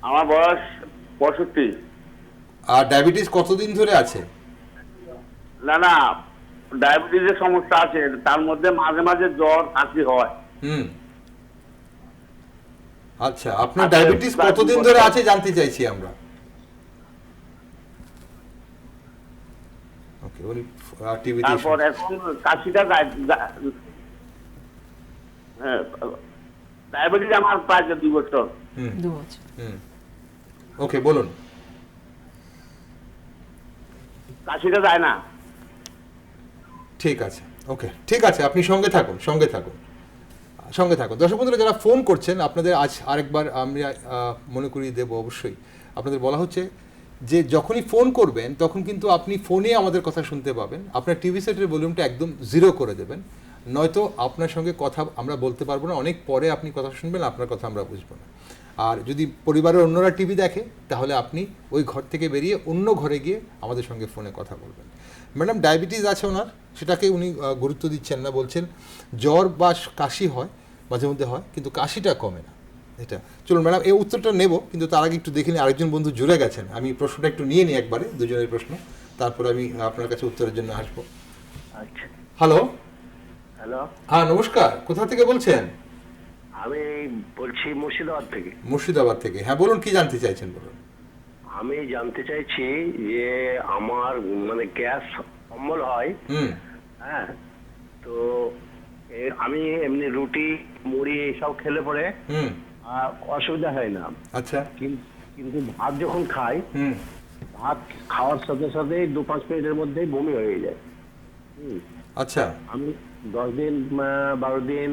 আমার বয়স 65। আর ডায়াবেটিস কতদিন ধরে আছে? না না, ডায়াবেটিসের সমস্যা আছে, তার মধ্যে মাঝে মাঝে জ্বর, কাশি হয়। আচ্ছা, আপনার ডায়াবেটিস কতদিন ধরে আছে জানতে চাইছি আমরা। ওকে, ওই টিভিতে তারপর এখন কাশিটা ডায়াবেটিস আমার প্রায় 2 বছর। 2 বছর। ওকে, বলুন। কাশিটা যায় না। ঠিক আছে, ওকে, ঠিক আছে, আপনি সঙ্গে থাকুন। দর্শক বন্ধুরা যারা ফোন করছেন, আপনাদের আজ আরেকবার আমরা মনে করিয়ে দেবো, অবশ্যই আপনাদের বলা হচ্ছে যে যখনই ফোন করবেন তখন কিন্তু আপনি ফোনে আমাদের কথা শুনতে পাবেন। আপনার টিভি সেটের ভলিউমটা একদম 0 করে দেবেন, নয়তো আপনার সঙ্গে কথা আমরা বলতে পারবো না। অনেক পরে আপনি কথা শুনবেন, আপনার কথা আমরা বুঝবো না। আর যদি পরিবারের অন্যরা টিভি দেখে তাহলে আপনি ওই ঘর থেকে বেরিয়ে অন্য ঘরে গিয়ে আমাদের সঙ্গে ফোনে কথা বলবেন। ম্যাডাম, ডায়াবেটিস আছে ওনার, সেটাকে উনি গুরুত্ব দিচ্ছেন না, বলছেন জ্বর বা কাশি হয়, মাঝে মধ্যে হয়, কিন্তু কাশিটা কমে না। এটা চলুন ম্যাডাম, এই উত্তরটা নেব, কিন্তু তার আগে একটু দেখে নিই আরেকজন বন্ধু জুড়ে গেছেন। আমি প্রশ্নটা একটু নিয়ে নিই একবারে, দুজনের প্রশ্ন, তারপর আমি আপনার কাছে উত্তরের জন্য আসবো। আচ্ছা, হ্যালো। হ্যালো, হ্যাঁ নমস্কার, কোথা থেকে বলছেন? আমি বলছি মুর্শিদাবাদ থেকে। মুর্শিদাবাদ থেকে, হ্যাঁ বলুন, কি জানতে চাইছেন বলুন। আমি জানতে চাইছি যে আমার মানে গ্যাস অম্বল হয়, হ্যাঁ, তো আমি এমনি রুটি মুড়ি এইসব খেলে পরে অসুবিধা হয় না। আচ্ছা। কিন্তু ভাত যখন খাই, ভাত খাওয়ার সাথে সাথে 2-5 মিনিটের মধ্যেই বমি হয়ে যায়। আচ্ছা। আমি 10 দিন 12 দিন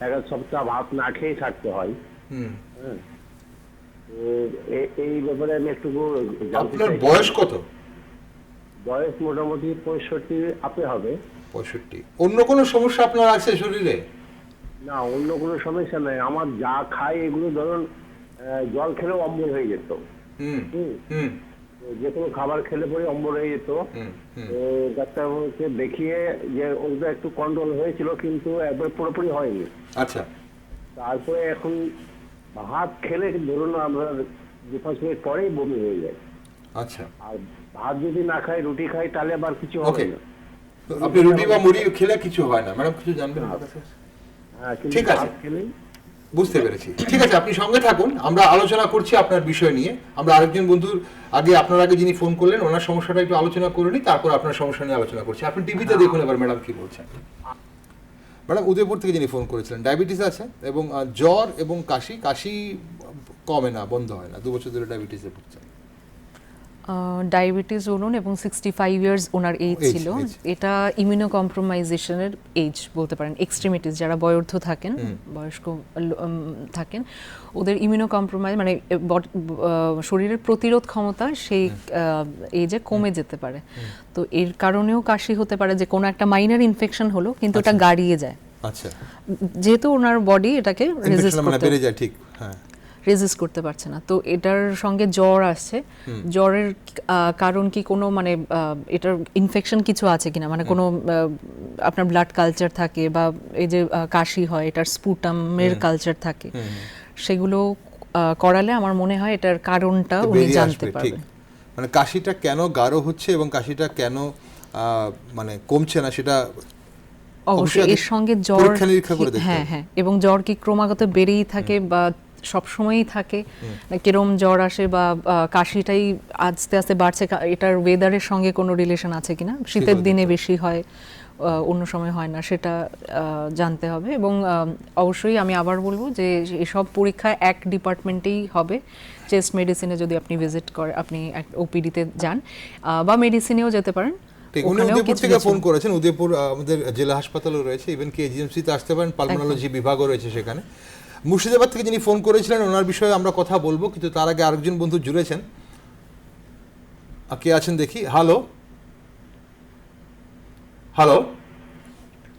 1 সপ্তাহ ভাত না খেয়ে থাকতে হয়। হ্যাঁ, তো এই ব্যাপারে আমি একটু জানতে চাই। আপনার বয়স কত? বয়স মোটামুটি 65 আপে হবে। 65। অন্য কোনো সমস্যা আপনার আছে শরীরে? না, অন্য কোনো সমস্যা নাই। আমার যা খাই এগুলো ধরুন জল খেলেও অম্বল হয়ে যেত। যে কোনো খাবার খেলে পরে অম্বল হয়ে যেত। তো ডাক্তারকে দেখিয়ে যে ওটা একটু কন্ট্রোল হয়েছিল, কিন্তু একবার পুরোপুরি হয়নি। আচ্ছা। তারপরে এখন ভাত খেলে ধরুন আমরা 2-5 মিনিট পরেই বমি হয়ে যায়। আচ্ছা। আর ভাত যদি না খাই, রুটি খাই, তাহলে আবার কিছু হবে না। আপনি রুটি বা মুড়ি খেলে কিছু হয় না? ম্যাডাম কিছু জানবেন? ঠিক আছে, বুঝতে পেরেছি। ঠিক আছে, আপনি সঙ্গে থাকুন, আমরা আলোচনা করছি আপনার বিষয় নিয়ে। আমরা আরেকজন বন্ধুর আপনার আগে যিনি ফোন করলেন ওনার সমস্যাটা একটু আলোচনা করে নিই, তারপর আপনার সমস্যা নিয়ে আলোচনা করছি। আপনি টিভিতে দেখুন এবার ম্যাডাম কি বলছেন। ম্যাডাম উদয়পুর থেকে যিনি ফোন করেছিলেন, ডায়াবেটিস আছে এবং জ্বর এবং কাশি কমে না, বন্ধ হয় না, 2 বছর ধরে ডায়াবেটিসে ভুগছেন। ডায়াবেটিস বলুন এবং 65 ইয়ার্স ওনার এজ ছিল। এটা ইমিউনো কম্প্রোমাইজেশনের এজ বলতে পারেন। এক্সট্রিমিটিস যারা বয়োর্ধ থাকেন, বয়স্ক থাকেন, ওদের ইমিউনো কম্প্রোমাইজ মানে শরীরের প্রতিরোধ ক্ষমতা সেই এজে কমে যেতে পারে। তো এর কারণেও কাশি হতে পারে, যে কোনো একটা মাইনর ইনফেকশন হলো কিন্তু এটা গাড়িয়ে যায়। আচ্ছা। যেহেতু ওনার বডি এটাকে রেজিস্ট করতে পেরে যায়, ঠিক, হ্যাঁ, রেজিস্ট করতে পারছে না। তো এটার সঙ্গে জ্বর আসছে। জ্বরের কারণ কি কোনো মানে এটার ইনফেকশন কিছু আছে কিনা, মানে কোনো আপনার ব্লাড কালচার থাকে বা এই যে কাশি হয় এটার স্পুটামের কালচার থাকে, সেগুলো করালে আমার মনে হয় এটার কারণটা উনি জানতে পারবেন। মানে কাশিটা কেন গাঢ় হচ্ছে এবং কাশিটা কেন মানে কমছে না সেটা অবশ্যই এর সঙ্গে জ্বর, হ্যাঁ হ্যাঁ, এবং জ্বর কি ক্রমাগত বেড়েই থাকে বা সবসময়ই থাকে, কিরম জ্বর আসে বা কাশিটাই আস্তে আস্তে বাড়ছে, এটার ওয়েদারের সঙ্গে কোনো রিলেশন আছে কিনা, শীতের দিনে বেশি হয় অন্য সময় হয় না, সেটা জানতে হবে। এবং অবশ্যই আমি আবার বলবো যে এসব পরীক্ষা এক ডিপার্টমেন্টেই হবে। চেস্ট মেডিসিনে যদি আপনি ভিজিট করেন, আপনি ওপিডিতে যান বা মেডিসিনেও যেতে পারেন। উনি উদয়পুর থেকে ফোন করেছেন। উদয়পুর আমাদের জেলা হাসপাতালও রয়েছে, ইভেন কেজিএমসিতে আসতে পারেন, পালমোনোলজি বিভাগও রয়েছে সেখানে। মুর্শিদাবাদ থেকে যিনি ফোন করেছিলেন ওনার বিষয়ে আমরা কথা বলবো, কিন্তু তার আগে আরেকজন বন্ধু জুড়েছেন। কে আছেন দেখি। হ্যালো হ্যালো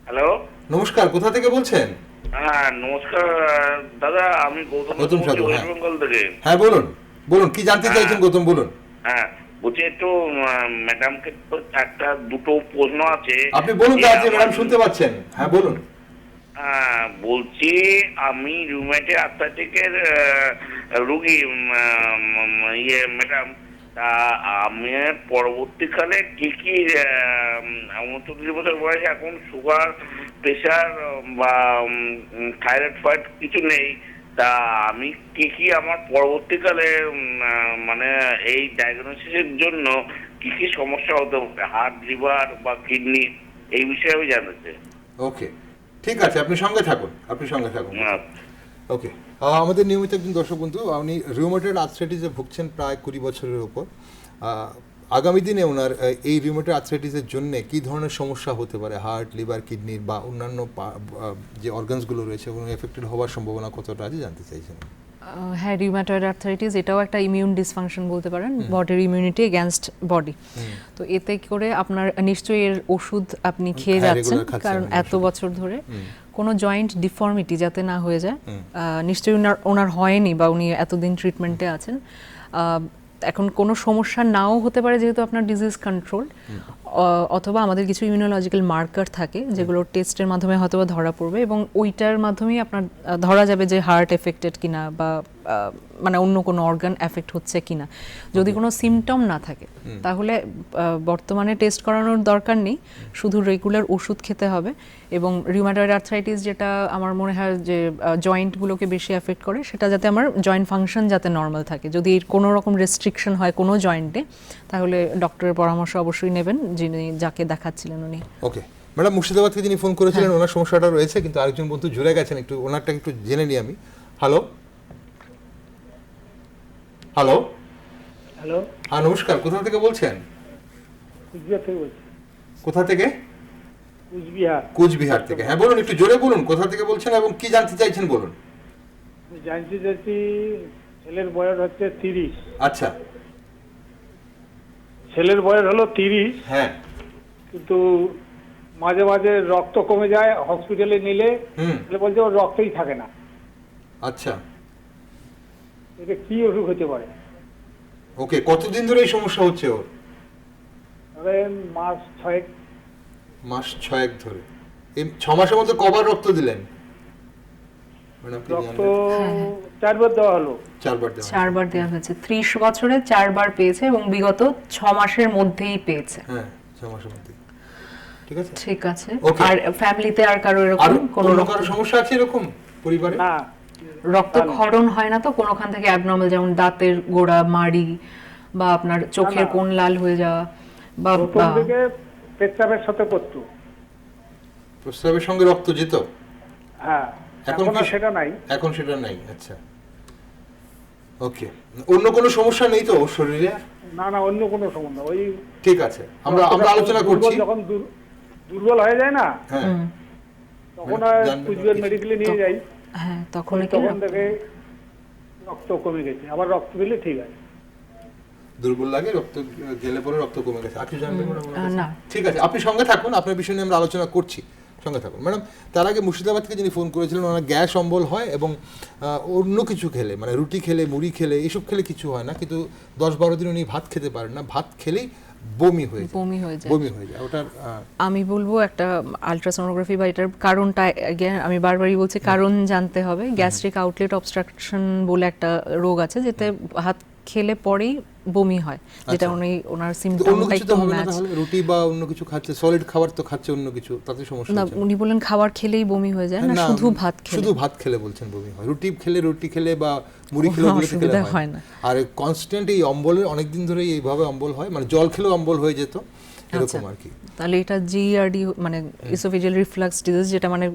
হ্যালো, নমস্কার, কোথা থেকে বলছেন? হ্যাঁ নমস্কার দাদা, আমি গৌতম সাধু, ওয়েস্ট বেঙ্গল থেকে। হ্যাঁ বলুন বলুন, কি জানতে চাইছেন গৌতম, বলুন। হ্যাঁ বলছি, একটু ম্যাডামকে দুটো প্রশ্ন আছে। আপনি বলুন, তাড়াতাড়ি, ম্যাডাম শুনতে পাচ্ছেন। হ্যাঁ বলুন। বলছি আমি রুমেটের আর্থ্রাইটিসের রোগী ম্যাডাম, তা আমি পরবর্তীকালে কি কি 39 বছর বয়সে, এখন সুগার প্রেশার বা থাইরয়েড কিছু নেই, তা আমি কি কি আমার পরবর্তীকালে মানে এই ডায়াগনোসিসের জন্য কি কি সমস্যা হতে পারে, হার্ট, লিভার বা কিডনি, এই বিষয়ে আমি জানতে চাই। ওকে, ঠিক আছে, আপনি সঙ্গে থাকুন, ওকে। আমাদের নিয়মিত একজন দর্শক বন্ধু, উনি রিউমেটয়েড আর্থ্রাইটিসে ভুগছেন প্রায় 20 বছরের উপর। আগামী দিনে ওনার এই রিউমেটয়েড আর্থ্রাইটিসের জন্য কী ধরনের সমস্যা হতে পারে, হার্ট, লিভার, কিডনির বা অন্যান্য যে অর্গানসগুলো রয়েছে ওগুলো এফেক্টেড হওয়ার সম্ভাবনা কতটা আছে জানতে চাইছেন। হ্যাঁ, রিউমেটয়েড আর্থ্রাইটিস এটাও একটা ইমিউন ডিসফাংশন বলতে পারেন, বডির ইমিউনিটি এগেনস্ট বডি। তো এতে করে আপনার নিশ্চয়ই এর ওষুধ আপনি খেয়ে যাচ্ছেন, কারণ এত বছর ধরে কোনো জয়েন্ট ডিফর্মিটি যাতে না হয়ে যায়, নিশ্চয়ই ওনার হয়নি বা উনি এতদিন ট্রিটমেন্টে আছেন। এখন কোনো সমস্যা নাও হতে পারে যেহেতু আপনার ডিজিজ কন্ট্রোল, অথবা আমাদের কিছু ইমিউনোলজিক্যাল মার্কার থাকে যেগুলো টেস্টের মাধ্যমে হয়তো ধরা পড়বে এবং ওইটার মাধ্যমেই আপনার ধরা যাবে যে হার্ট এফেক্টেড কিনা বা মানে অন্য কোনো অর্গান এফেক্ট হচ্ছে কিনা। যদি কোনো সিমটম না থাকে তাহলে বর্তমানে টেস্ট করানোর দরকার নেই, শুধু রেগুলার ওষুধ খেতে হবে। এবং রিউমাটয়েড আর্থ্রাইটিস যেটা আমার মনে হয় যে জয়েন্টগুলোকে বেশি এফেক্ট করে, সেটা যাতে আমার জয়েন্ট ফাংশন যাতে নর্মাল থাকে। যদি এর কোনো রকম রেস্ট্রিকশন হয় কোনো জয়েন্টে তাহলে ডক্টরের পরামর্শ অবশ্যই নেবেন, যিনি যাকে দেখাচ্ছিলেন উনি। ওকে ম্যাডাম, মুর্শিদাবাদ থেকে যিনি ফোন করেছিলেন ওনার সমস্যাটা রয়েছে, কিন্তু আরেকজন বন্ধু জুড়ে গেছেন, একটু ওনারটা একটু জেনে নিই আমি। হ্যালো হ্যালো হ্যালো, হ্যাঁ নমস্কার, কোথা থেকে বলছেন? কুচবিহার থেকে বলছি। কোথা থেকে? কুচবিহার। কুচবিহার থেকে, হ্যাঁ বলুন, একটু জোরে বলুন কোথা থেকে বলছেন এবং কি জানতে চাইছেন বলুন। জানতে চাইছি, ছেলের বয়স হচ্ছে 30। আচ্ছা, ছেলের বয়স হলো 30, হ্যাঁ, কিন্তু মাঝে মাঝে রক্ত কমে যায়, হসপিটালে নিলে বলছে ওর রক্তই থাকে না। আচ্ছা, এটা কি অসুখ হতে পারে? ওকে, কতদিন ধরে এই সমস্যা হচ্ছে ওর? মাস 6। মাস 6 ধরে। এই 6 মাসের মধ্যে কবার রক্ত দিলেন? রক্ত 4 বার দেওয়া হলো। 4 বার দেওয়া হয়েছে। 30 বছরে 4 বার পেয়েছে এবং বিগত 6 মাসের মধ্যেই পেয়েছে। হ্যাঁ, 6 মাসের মধ্যে। ঠিক আছে, ঠিক আছে। আর ফ্যামিলিতে আর কারো এরকম কোনো সমস্যা আছে এরকম পরিবারে? না, রক্তক্ষরণ হয় না তো কোনোখান থেকে অ্যাবনর্মাল, যেমন দাঁতের গোড়া, মাড়ি বা আপনার চোখের কোণ লাল হয়ে যাওয়া বা পেচ্ছাপের সাথে পড়তো, প্রস্রাবের সঙ্গে রক্ত যেত? হ্যাঁ, এখন সেটা নাই। এখন সেটা নাই। আচ্ছা, ওকে, অন্য কোনো সমস্যা নেই তো ওর শরীরে? না না, অন্য কোনো সমস্যা। ওই ঠিক আছে, আমরা আলোচনা করছি। যখন দুর্বল হয়ে যায় না, তখন আর কুচবিহার মেডিকেলে নিয়ে যাই। হ্যাঁ, তখন দেখে রক্ত কমে গেছে, আবার রক্ত দিলে ঠিক আছে। দুর্বল লাগে, রক্ত গেলে পরে রক্ত কমে গেছে। আপনি জানবেন না? ঠিক আছে, আপনি সঙ্গে থাকুন, আপনার বিষয় নিয়ে আমরা আলোচনা করছি, সঙ্গে থাকুন ম্যাডাম। তার আগে মুর্শিদাবাদ থেকে যিনি ফোন করেছিলেন ওনার গ্যাস অম্বল হয় এবং অন্য কিছু খেলে, মানে রুটি খেলে, মুড়ি খেলে, এইসব খেলে কিছু হয় না, কিন্তু 10-12 দিন উনি ভাত খেতে পারেন না, ভাত খেলেই বমি হয়ে যায়। ওটার আমি বলবো একটা আলট্রাসোনোগ্রাফি বা এটার কারণটা আমি বারবারই বলছি, কারণ জানতে হবে। গ্যাস্ট্রিক আউটলেট অবস্ট্রাকশন বলে একটা রোগ আছে, যেতে ভাত খেলে পরেই বমি হয়, যেটা ওনার সিম্পটমটা একদম ম্যাচ। রুটি বা অন্য কিছু খাচ্ছে, সলিড খাবার তো খাচ্ছে অন্য কিছু, তাতে সমস্যা না, উনি বলেন খাবার খেলেই বমি হয়ে যায়, না শুধু ভাত খেলে বলছেন বমি হয়। রুটি খেলে বা মুড়ি খেলে হয় না। আর কনস্ট্যান্ট এই অম্বলের অনেকদিন ধরে এইভাবে অম্বল হয়, মানে জল খেলেও অম্বল হয়ে যেত এরকম আর কি। তাহলে এটা জিআরডি মানে ইসোফেজিয়াল রিফ্লাক্স ডিজিজ, যেটা মানে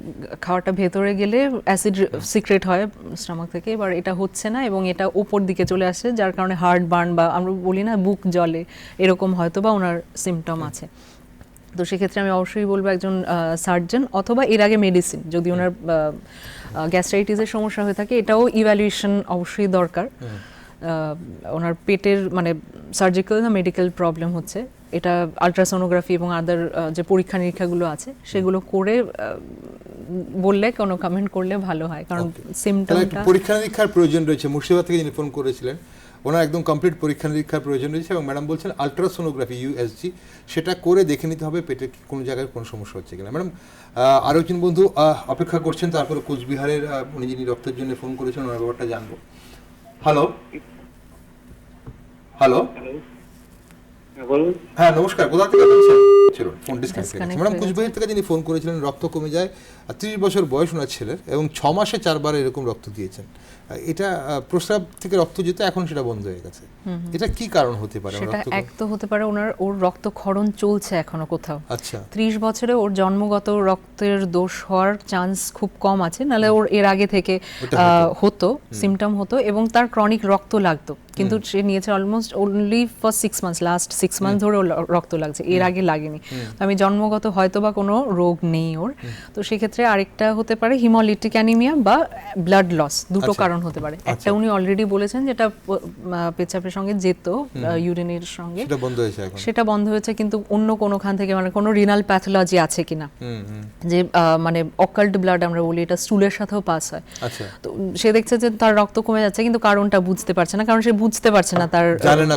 খাবারটা ভেতরে গেলে অ্যাসিড সিক্রেট হয় স্টমাক থেকে, এবার এটা হচ্ছে না এবং এটা উপর দিকে চলে আসে, যার কারণে হার্ট বার্ন বা আমরা বলি না বুক জ্বলে, এরকম হয়তো বা ওনার সিমটম আছে। তো সেক্ষেত্রে আমি অবশ্যই বলবো একজন সার্জন অথবা এর আগে মেডিসিন, যদি ওনার গ্যাস্ট্রাইটিসের সমস্যা হয়ে থাকে এটাও ইভ্যালুয়েশন অবশ্যই দরকার। ওনার পেটের মানে সার্জিক্যাল না মেডিকেল প্রবলেম হচ্ছে, এটা আলট্রাসোনোগ্রাফি এবং আদার যে পরীক্ষা নিরীক্ষাগুলো আছে সেগুলো করে বললে, কোনো কমেন্ট করলে ভালো হয়, কারণ সিমটমটা পরীক্ষা নিরীক্ষার প্রয়োজন রয়েছে। মুর্শিদাবাদ থেকে যিনি ফোন করেছিলেন ওনার একদম কমপ্লিট পরীক্ষা নিরীক্ষার প্রয়োজন রয়েছে এবং ম্যাডাম বলছেন আলট্রাসোনোগ্রাফি ইউএসজি, সেটা করে দেখে নিতে হবে পেটের কোনো জায়গায় কোনো সমস্যা হচ্ছে কিনা। ম্যাডাম আরও একজন বন্ধু অপেক্ষা করছেন, তারপরে কোচবিহারের উনি যিনি রক্তের জন্য ফোন করেছেন ওনার ব্যাপারটা জানবো। হ্যালো হ্যালো, হ্যাঁ নমস্কার, কোথা থেকে বলছেন? চলুন, ফোন ডিসকানেক্ট। ম্যাডাম কুচবিহার থেকে যিনি ফোন করেছিলেন রক্ত কমে যায়, 30 বছর বয়স ওনার ছেলের এবং 6 মাসে 4 বার এরকম রক্ত দিয়েছেন। এটা প্রস্রাব থেকে রক্ত যেত, এখন সেটা বন্ধ হয়ে গেছে। এটা কি কারণ হতে পারে? সেটা এক তো হতে পারে ওর রক্তক্ষরণ চলছে এখনো কোথাও। আচ্ছা, 30 বছরে ওর জন্মগত রক্তের দোষ হওয়ার চান্স খুব কম আছে, নাহলে ওর এর আগে থেকে হতো, সিমটম হতো এবং তার ক্রনিক রক্ত লাগতো, কিন্তু সে নিয়েছে almost only for 6 months, last 6 month ধরে রক্ত লাগছে, এর আগে লাগেনি। আমি জন্মগত হয়তো বা কোনো রোগ নেই ওর। তো সেক্ষেত্রে আরেকটা হতে পারে হিমোলিটিক অ্যানিমিয়া বা ব্লাড লস, দুটো কারণ হতে পারে। একটা উনি অলরেডি বলেছেন যেটা পেচ্ছাপের সঙ্গে যেত, ইউরিনের সঙ্গে, সেটা বন্ধ হয়েছে, কিন্তু অন্য কোনোখান থেকে মানে কোনো রিনাল প্যাথোলজি আছে কিনা, যে মানে অকাল্ট ব্লাড আমরা বলি, এটা স্টুলের সাথেও পাস হয়। তো সে দেখছে যে তার রক্ত কমে যাচ্ছে কিন্তু কারণটা বুঝতে পারছে না, কারণ সে বুঝতে পারছে না, তার জানে না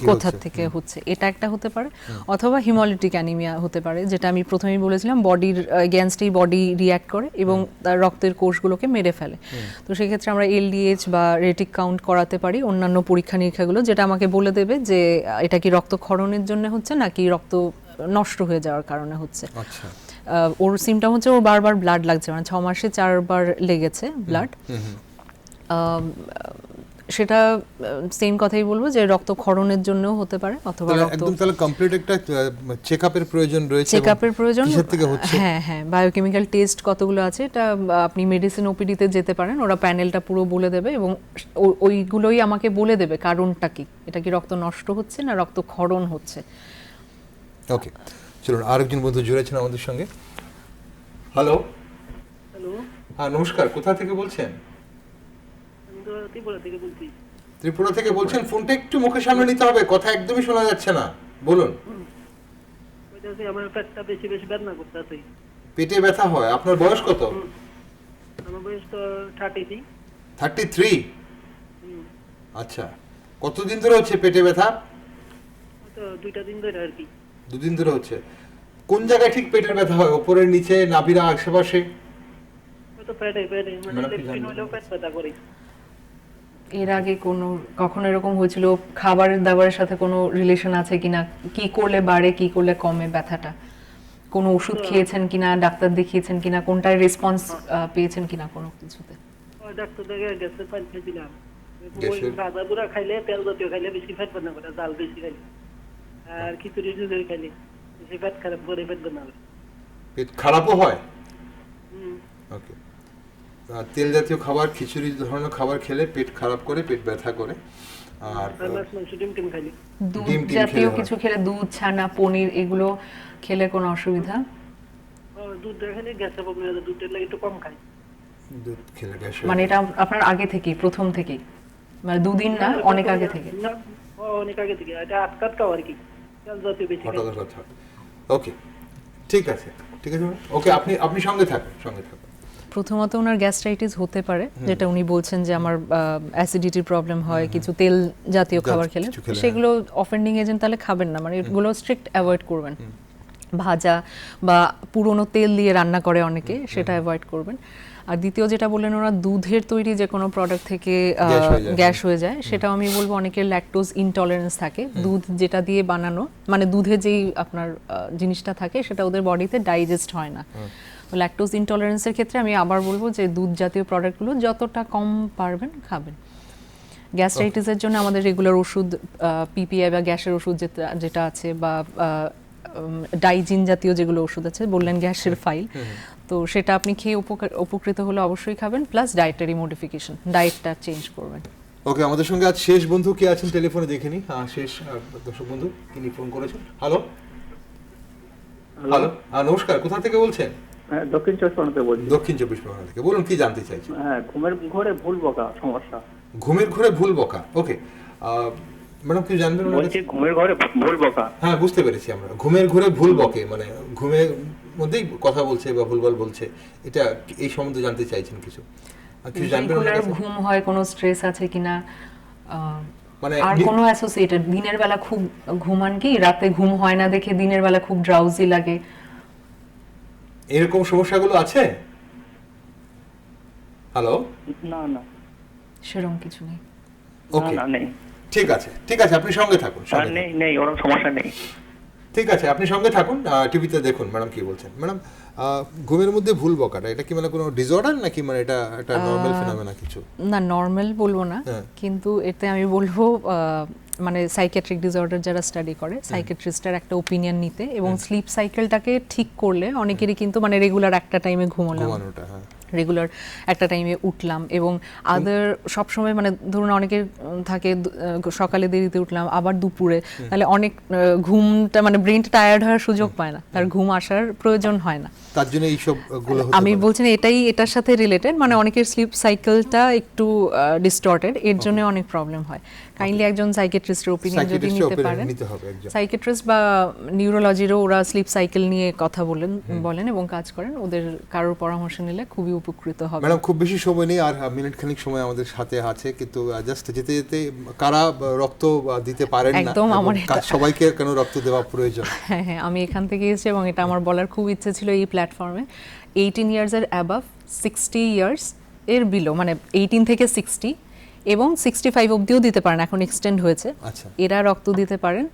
কোথা থেকে হচ্ছে, এটা একটা হতে পারে। অথবা হিমোলিটিক অ্যানিমিয়া হতে পারে, যেটা আমি প্রথমেই বলেছিলাম, বডির এগেইনস্টেই বডি রিঅ্যাক্ট করে এবং তার রক্তের কোষগুলোকে মেরে ফেলে। তো সেক্ষেত্রে আমরা এলডিএইচ বা রেটিক কাউন্ট করাতে পারি, অন্যান্য পরীক্ষা নিরীক্ষাগুলো, যেটা আমাকে বলে দেবে যে এটা কি রক্তক্ষরণের জন্য হচ্ছে নাকি রক্ত নষ্ট হয়ে যাওয়ার কারণে হচ্ছে। আচ্ছা, ওর সিমটম হচ্ছে ওর বারবার ব্লাড লাগছে, মানে 6 মাসে 4 বার লেগেছে ব্লাড। সেটা সেম কথাই বলবো যে রক্তক্ষরণের জন্যও হতে পারে, অথবা একদম তাহলে কমপ্লিট একটা চেকআপের প্রয়োজন রয়েছে। চেকআপের প্রয়োজন, কিসের থেকে হচ্ছে? হ্যাঁ, বায়োকেমিক্যাল টেস্ট কতগুলো আছে, এটা আপনি মেডিসিন ওপিডিতে যেতে পারেন, ওরা প্যানেলটা পুরো বলে দেবে এবং ওইগুলোই আমাকে বলে দেবে কারণটা কি, এটা কি রক্ত নষ্ট হচ্ছে না রক্তক্ষরণ হচ্ছে। ওকে, চলুন আরেকজন বন্ধু জুড়েছেন আমাদের সঙ্গে। হ্যালো। হ্যাঁ, নমস্কার, কোথা থেকে বলছেন? ত্রিপুরা থেকে বলছেন। ফোনটা একটু মুখের সামনে নিতে হবে, কথা একদমই শোনা যাচ্ছে না, বলুন। আমার পেটটা বেশি বেদনা করতেছে। পেটে ব্যথা হয়? আপনার বয়স কত? আমার বয়স তো 33। 33? আচ্ছা, কতদিন ধরে হচ্ছে পেটে ব্যথা? তো 2টা দিন ধরে আর কি। 2 দিন ধরে হচ্ছে। কোন জায়গায় ঠিক পেটের ব্যথা হয়? উপরে, নিচে, নাভির আশেপাশে? তো পেটে মানে লেফটিন হলেও পেট ব্যথা করে। এর আগে কখনো এরকম হয়েছিল? খাবারের দাবারের সাথে কোনো রিলেশন আছে কিনা? কি করলে বাড়ে, কি করলে কমে ব্যথাটা? কোনো ওষুধ খেয়েছেন কিনা, ডাক্তার দেখিয়েছেন কিনা, কোনটায় রেসপন্স পেয়েছেন কিনা কোনো কিছুতে? ডাক্তার দেখে গ্যাসের পানি খেয়েছিলাম। ভাজা পুরা খাইলে, তেল জাতীয় খাইলে বেশি পেট ব্যথা করে, জাল বেশি খাইলে, আর খিচুড়ি টিচুড়ি খাইলে বেশি পেট খারাপ করে, পেট ব্যথা করে। পেট খারাপও হয়? ওকে, তেল জাতীয় খাবার, খিচুড়ি ধরনের খাবার খেলে পেট খারাপ করে, পেট ব্যথা করে। আর দুধ জাতীয় কিছু খেলে, দুধ, ছানা, পনির এগুলো খেলে কোনো অসুবিধা? দুধ খেলে গ্যাসে প্রবলেম হয়, দুধের লাগে একটু কম খাই। দুধ খেলে গ্যাস? মানে এটা আপনার আগে থেকে, প্রথম থেকে, মানে 2 দিন না, অনেক আগে থেকে? না, অনেক আগে থেকে, এটা আটকাটকাও আর কি, তেল জাতীয় বেশি খাই। ওকে, ঠিক আছে। ওকে, আপনি সঙ্গে থাকুন। প্রথমত ওনার গ্যাস্ট্রাইটিস হতে পারে, যেটা উনি বলছেন যে আমার অ্যাসিডিটির প্রবলেম হয় কিছু তেল জাতীয় খাবার খেলে, সেগুলো অফেন্ডিং এজেন্ট তাহলে খাবেন না, মানে এগুলো স্ট্রিক্ট অ্যাভয়েড করবেন। ভাজা বা পুরনো তেল দিয়ে রান্না করে অনেকে, সেটা অ্যাভয়েড করবেন। আর দ্বিতীয় যেটা বললেন, ওরা দুধের তৈরি যে কোনো প্রোডাক্ট থেকে গ্যাস হয়ে যায়, সেটাও আমি বলবো অনেকের ল্যাকটোজ ইনটলারেন্স থাকে। দুধ যেটা দিয়ে বানানো, মানে দুধে যেই আপনার জিনিসটা থাকে, সেটা ওদের বডিতে ডাইজেস্ট হয় না। ল্যাকটোজ ইনটলারেন্সের ক্ষেত্রে আমি আবার বলবো যে দুধ জাতীয় প্রোডাক্টগুলো যতটা কম পারবেন খাবেন। গ্যাস্ট্রাইটিসের জন্য আমাদের রেগুলার ওষুধ, পিপিআই বা গ্যাসের ওষুধ যেটা আছে, বা ডাইজিন জাতীয় যেগুলো ওষুধ আছে, বললেন গ্যাসের ফাইল, তো সেটা আপনি খেয়ে উপকৃত হলে অবশ্যই খাবেন, প্লাস ডায়েটারি মডিফিকেশন, ডায়েটটা চেঞ্জ করবেন। ওকে, আমাদের সঙ্গে আজ শেষ বন্ধু কে আছেন টেলিফোনে দেখে নি। শেষ দর্শক বন্ধু তিনি ফোন করেছেন। হ্যালো। নমস্কার, কোথা থেকে বলছেন? দক্ষিণ 24 পরগনা থেকে বলছি। দক্ষিণ 24 পরগনা থেকে বলুন, কি জানতে চাইছেন? ঘুমের ঘরে ভুল বকা সমস্যা। ঘুমের ঘরে ভুল বকা? ওকে ম্যাডাম, কি জানবেন? বলছি ঘুমের ঘরে ভুল বকা। হ্যাঁ, বুঝতে পেরেছি আমরা। ঘুমের ঘরে ভুল বকে মানে ঘুমের মধ্যেই কথা বলছে বা ভুলভাল বলছে, এটা এই সম্বন্ধে জানতে চাইছেন কিছু? কিছু জানবেন? ঘুম হয়, কোনো স্ট্রেস আছে কিনা, মানে আর কোনো অ্যাসোসিয়েটেড, দিনের বেলা খুব ঘুমান কি, রাতে ঘুম হয় না দেখে দিনের বেলা খুব ড্রাউজি লাগে, এরকম সমস্যাগুলো আছে? হ্যালো। না, সেরকম কিছু নেই। ওকে, নেই। ঠিক আছে, আপনি সঙ্গে থাকুন। নেই, ওরকম সমস্যা নেই। ঠিক আছে, আপনি সঙ্গে থাকুন, টিভিতে দেখুন ম্যাডাম কি বলছেন। ম্যাডাম, ঘুমের মধ্যে ভুল বকাটা এটা কি মানে কোনো ডিসঅর্ডার নাকি মানে এটা একটা নরমাল ফিনোমেনা কিছু? না, নরমাল বলবো না, কিন্তু এতে আমি বলবো মানে সাইকিয়াট্রিক ডিসঅর্ডার যারা স্টাডি করে, সাইকিয়াট্রিস্টের একটা ওপিনিয়ন নিতে, এবং স্লিপ সাইকেলটাকে ঠিক করলে অনেকেরই কিন্তু মানে রেগুলার একটা টাইমে ঘুমানোটা, রেগুলার একটা টাইমে উঠলাম, এবং আদার সবসময় মানে ধরুন অনেকের থাকে সকালে দেরিতে উঠলাম, আবার দুপুরে, তাহলে অনেক ঘুমটা মানে ব্রেনটা টায়ার্ড হওয়ার সুযোগ পায় না, তার ঘুম আসার প্রয়োজন হয় না, তার জন্য এই সব আমি বলছি না এটার সাথে রিলেটেড, মানে অনেকের স্লিপ সাইকেলটা একটু ডিস্টর্টেড, এর জন্য অনেক প্রবলেম হয়। কাইন্ডলি একজন সাইকিয়াট্রিস্টের ওপিনিয়ন যদি নিতে পারেন, সাইকিয়াট্রিস্ট বা নিউরোলজিরও ওরা স্লিপ সাইকেল নিয়ে কথা বলেন এবং কাজ করেন, ওদের কারোর পরামর্শ নিলে খুবই উপকৃত হবে। ম্যাডাম খুব বেশি সময় নেই, আর মিনিট খানিক সময় আমাদের সাথে আছে, কিন্তু জাস্ট যেতে যেতে কারা রক্ত দিতে পারেন না, একদম আমার সবাইকে কেন রক্ত দেওয়া প্রয়োজন? হ্যাঁ হ্যাঁ, আমি এখান থেকে এসেছি এবং এটা আমার বলার খুব ইচ্ছে ছিল এই প্ল্যাটফর্মে। 18 ইয়ার্স এর অ্যাবাভ, 60 ইয়ার্স এর বিলো, মানে 18 থেকে 60 এবং 65 অবধিও দিতে পারেন, এখন এক্সটেন্ড হয়েছে, এরা রক্ত দিতে পারেন।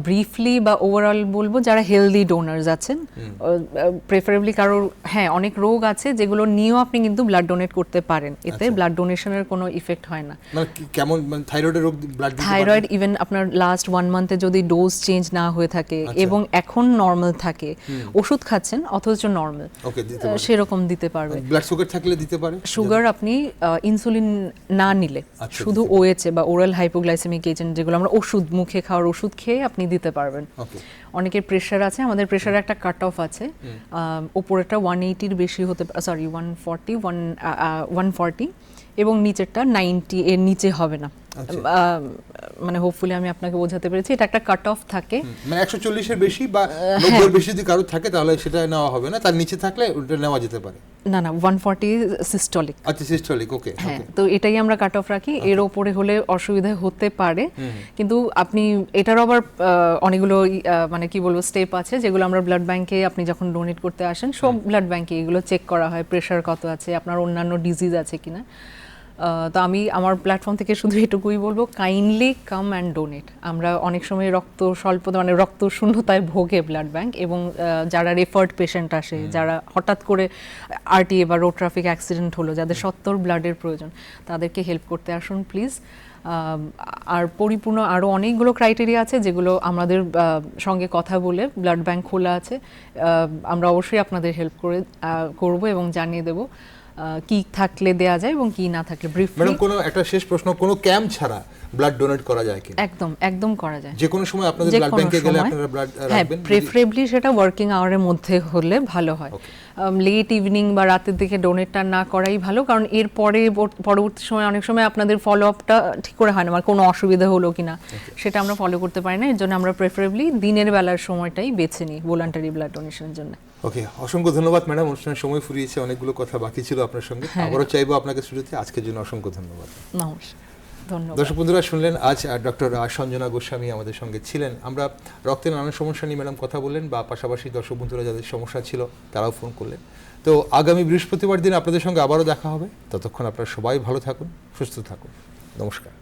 ব্রিফলি বা ওভারঅল বলবো যারা হেলদি ডোনার্স আছেন, প্রেফারেবলি কারোর হ্যাঁ অনেক রোগ আছে যেগুলো নিয়েও আপনি কিন্তু ব্লাড ডোনেট করতে পারেন, এতে ব্লাড ডোনেশনের কোনো ইফেক্ট হয় না। মানে কেমন, মানে থাইরয়েডের রোগ ব্লাড দিতে পারেন? থাইরয়েড ইভেন আপনার লাস্ট 1 মান্থে যদি ডোজ চেঞ্জ না হয়ে থাকে এবং এখন নরমাল থাকে, ওষুধ খাচ্ছেন অথচ নরমাল, সেরকম দিতে পারবে। ব্লাড সুগার থাকলে দিতে পারে? সুগার আপনি ইনসুলিন না নিলে শুধু ওএইচএ বা ওরাল হাইপোগ্লাইসেমিক এজেন্ট, যেগুলো আমরা ওষুধ, মুখে খাওয়ার ওষুধ খেয়ে আপনি দিতে পারবেন। অনেকের প্রেশার আছে, আমাদের প্রেশারের একটা কাট অফ আছে, উপরেরটা 180 এর বেশি হতে, সরি 140 এবং নিচেরটা 90 এর নিচে হবে না। মানে হোপফুলি আমি আপনাকে বোঝাতে পেরেছি, এটা একটা কাট অফ থাকে, মানে 140 এর বেশি বা 90 এর বেশি যদি কারো থাকে তাহলে সেটা নেওয়া হবে না, তার নিচে থাকলে ওটা নেওয়া যেতে পারে। না 140 সিস্টোলিক। আচ্ছা সিস্টোলিক, ওকে। হ্যাঁ, তো এটাই আমরা কাট অফ রাখি, এর উপরে হলে অসুবিধা হতে পারে, কিন্তু আপনি এটার আবার অনেকগুলো মানে কি বলবো স্টেপ আছে যেগুলো আমরা ব্লাড ব্যাংকে, আপনি যখন ডোনেট করতে আসেন সব ব্লাড ব্যাংকে এগুলো চেক করা হয়, প্রেশার কত আছে, আপনার অন্যান্য ডিজিজ আছে কিনা। তো আমি আমার প্ল্যাটফর্ম থেকে শুধু এটুকুই বলবো, কাইন্ডলি কাম অ্যান্ড ডোনেট। আমরা অনেক সময় রক্ত স্বল্পতা, মানে রক্ত শূন্যতায় ভোগে ব্লাড ব্যাংক, এবং যারা রেফার্ড পেশেন্ট আসে, যারা হঠাৎ করে আরটিএ বা রোড ট্রাফিক অ্যাক্সিডেন্ট হলো, যাদের সত্তর ব্লাডের প্রয়োজন, তাদেরকে হেল্প করতে আসুন প্লিজ। আর পরিপূর্ণ আরও অনেকগুলো ক্রাইটেরিয়া আছে যেগুলো আমাদের সঙ্গে কথা বলে ব্লাড ব্যাংক খোলা আছে, আমরা অবশ্যই আপনাদের হেল্প করব এবং জানিয়ে দেব কি থাকলে দেয়া যায় এবং কি না থাকলে। ব্রিফলি ম্যাডাম, কোনো একটা শেষ প্রশ্ন, কোনো ক্যাম্প ছাড়া ব্লাড ডোনেট করা যায় কি? একদম করা যায়, যে কোনো সময় আপনাদের ব্লাড ব্যাংকে গেলে আপনারা ব্লাড রাখবেন? প্রেফারেবলি সেটা ওয়ার্কিং আওয়ারের মধ্যে হলে ভালো হয়, লেট ইভিনিং বা রাতের দিকে ডোনেটটা না করাই ভালো, কারণ এর পরবর্তী সময় অনেক সময় আপনাদের ফলো আপটা ঠিক করে হয় না, মানে কোনো অসুবিধা হলো কিনা সেটা আমরা ফলো করতে পারি না, এর জন্য আমরা প্রেফারেবলি দিনের বেলার সময়টাই বেছে নিই ভলান্টারি ব্লাড ডোনেশনের জন্য। ওকে, অসংখ্য ধন্যবাদ ম্যাডাম, অনুষ্ঠানের সময় ফুরিয়েছে, অনেকগুলো কথা বাকি ছিল আপনার সঙ্গে, আবারও চাইবো আপনাকে স্টুডিওতে। আজকের জন্য অসংখ্য ধন্যবাদ। নমস্কার, ধন্যবাদ। দর্শক বন্ধুরা, শুনলেন আজ ডক্টর সঞ্জনা গোস্বামী আমাদের সঙ্গে ছিলেন। আমরা রক্তের নানান সমস্যা নিয়ে ম্যাডাম কথা বললেন, বা পাশাপাশি দর্শক বন্ধুরা যাদের সমস্যা ছিল তারাও ফোন করলেন। তো আগামী বৃহস্পতিবার দিন আপনাদের সঙ্গে আবারও দেখা হবে, ততক্ষণ আপনারা সবাই ভালো থাকুন, সুস্থ থাকুন, নমস্কার।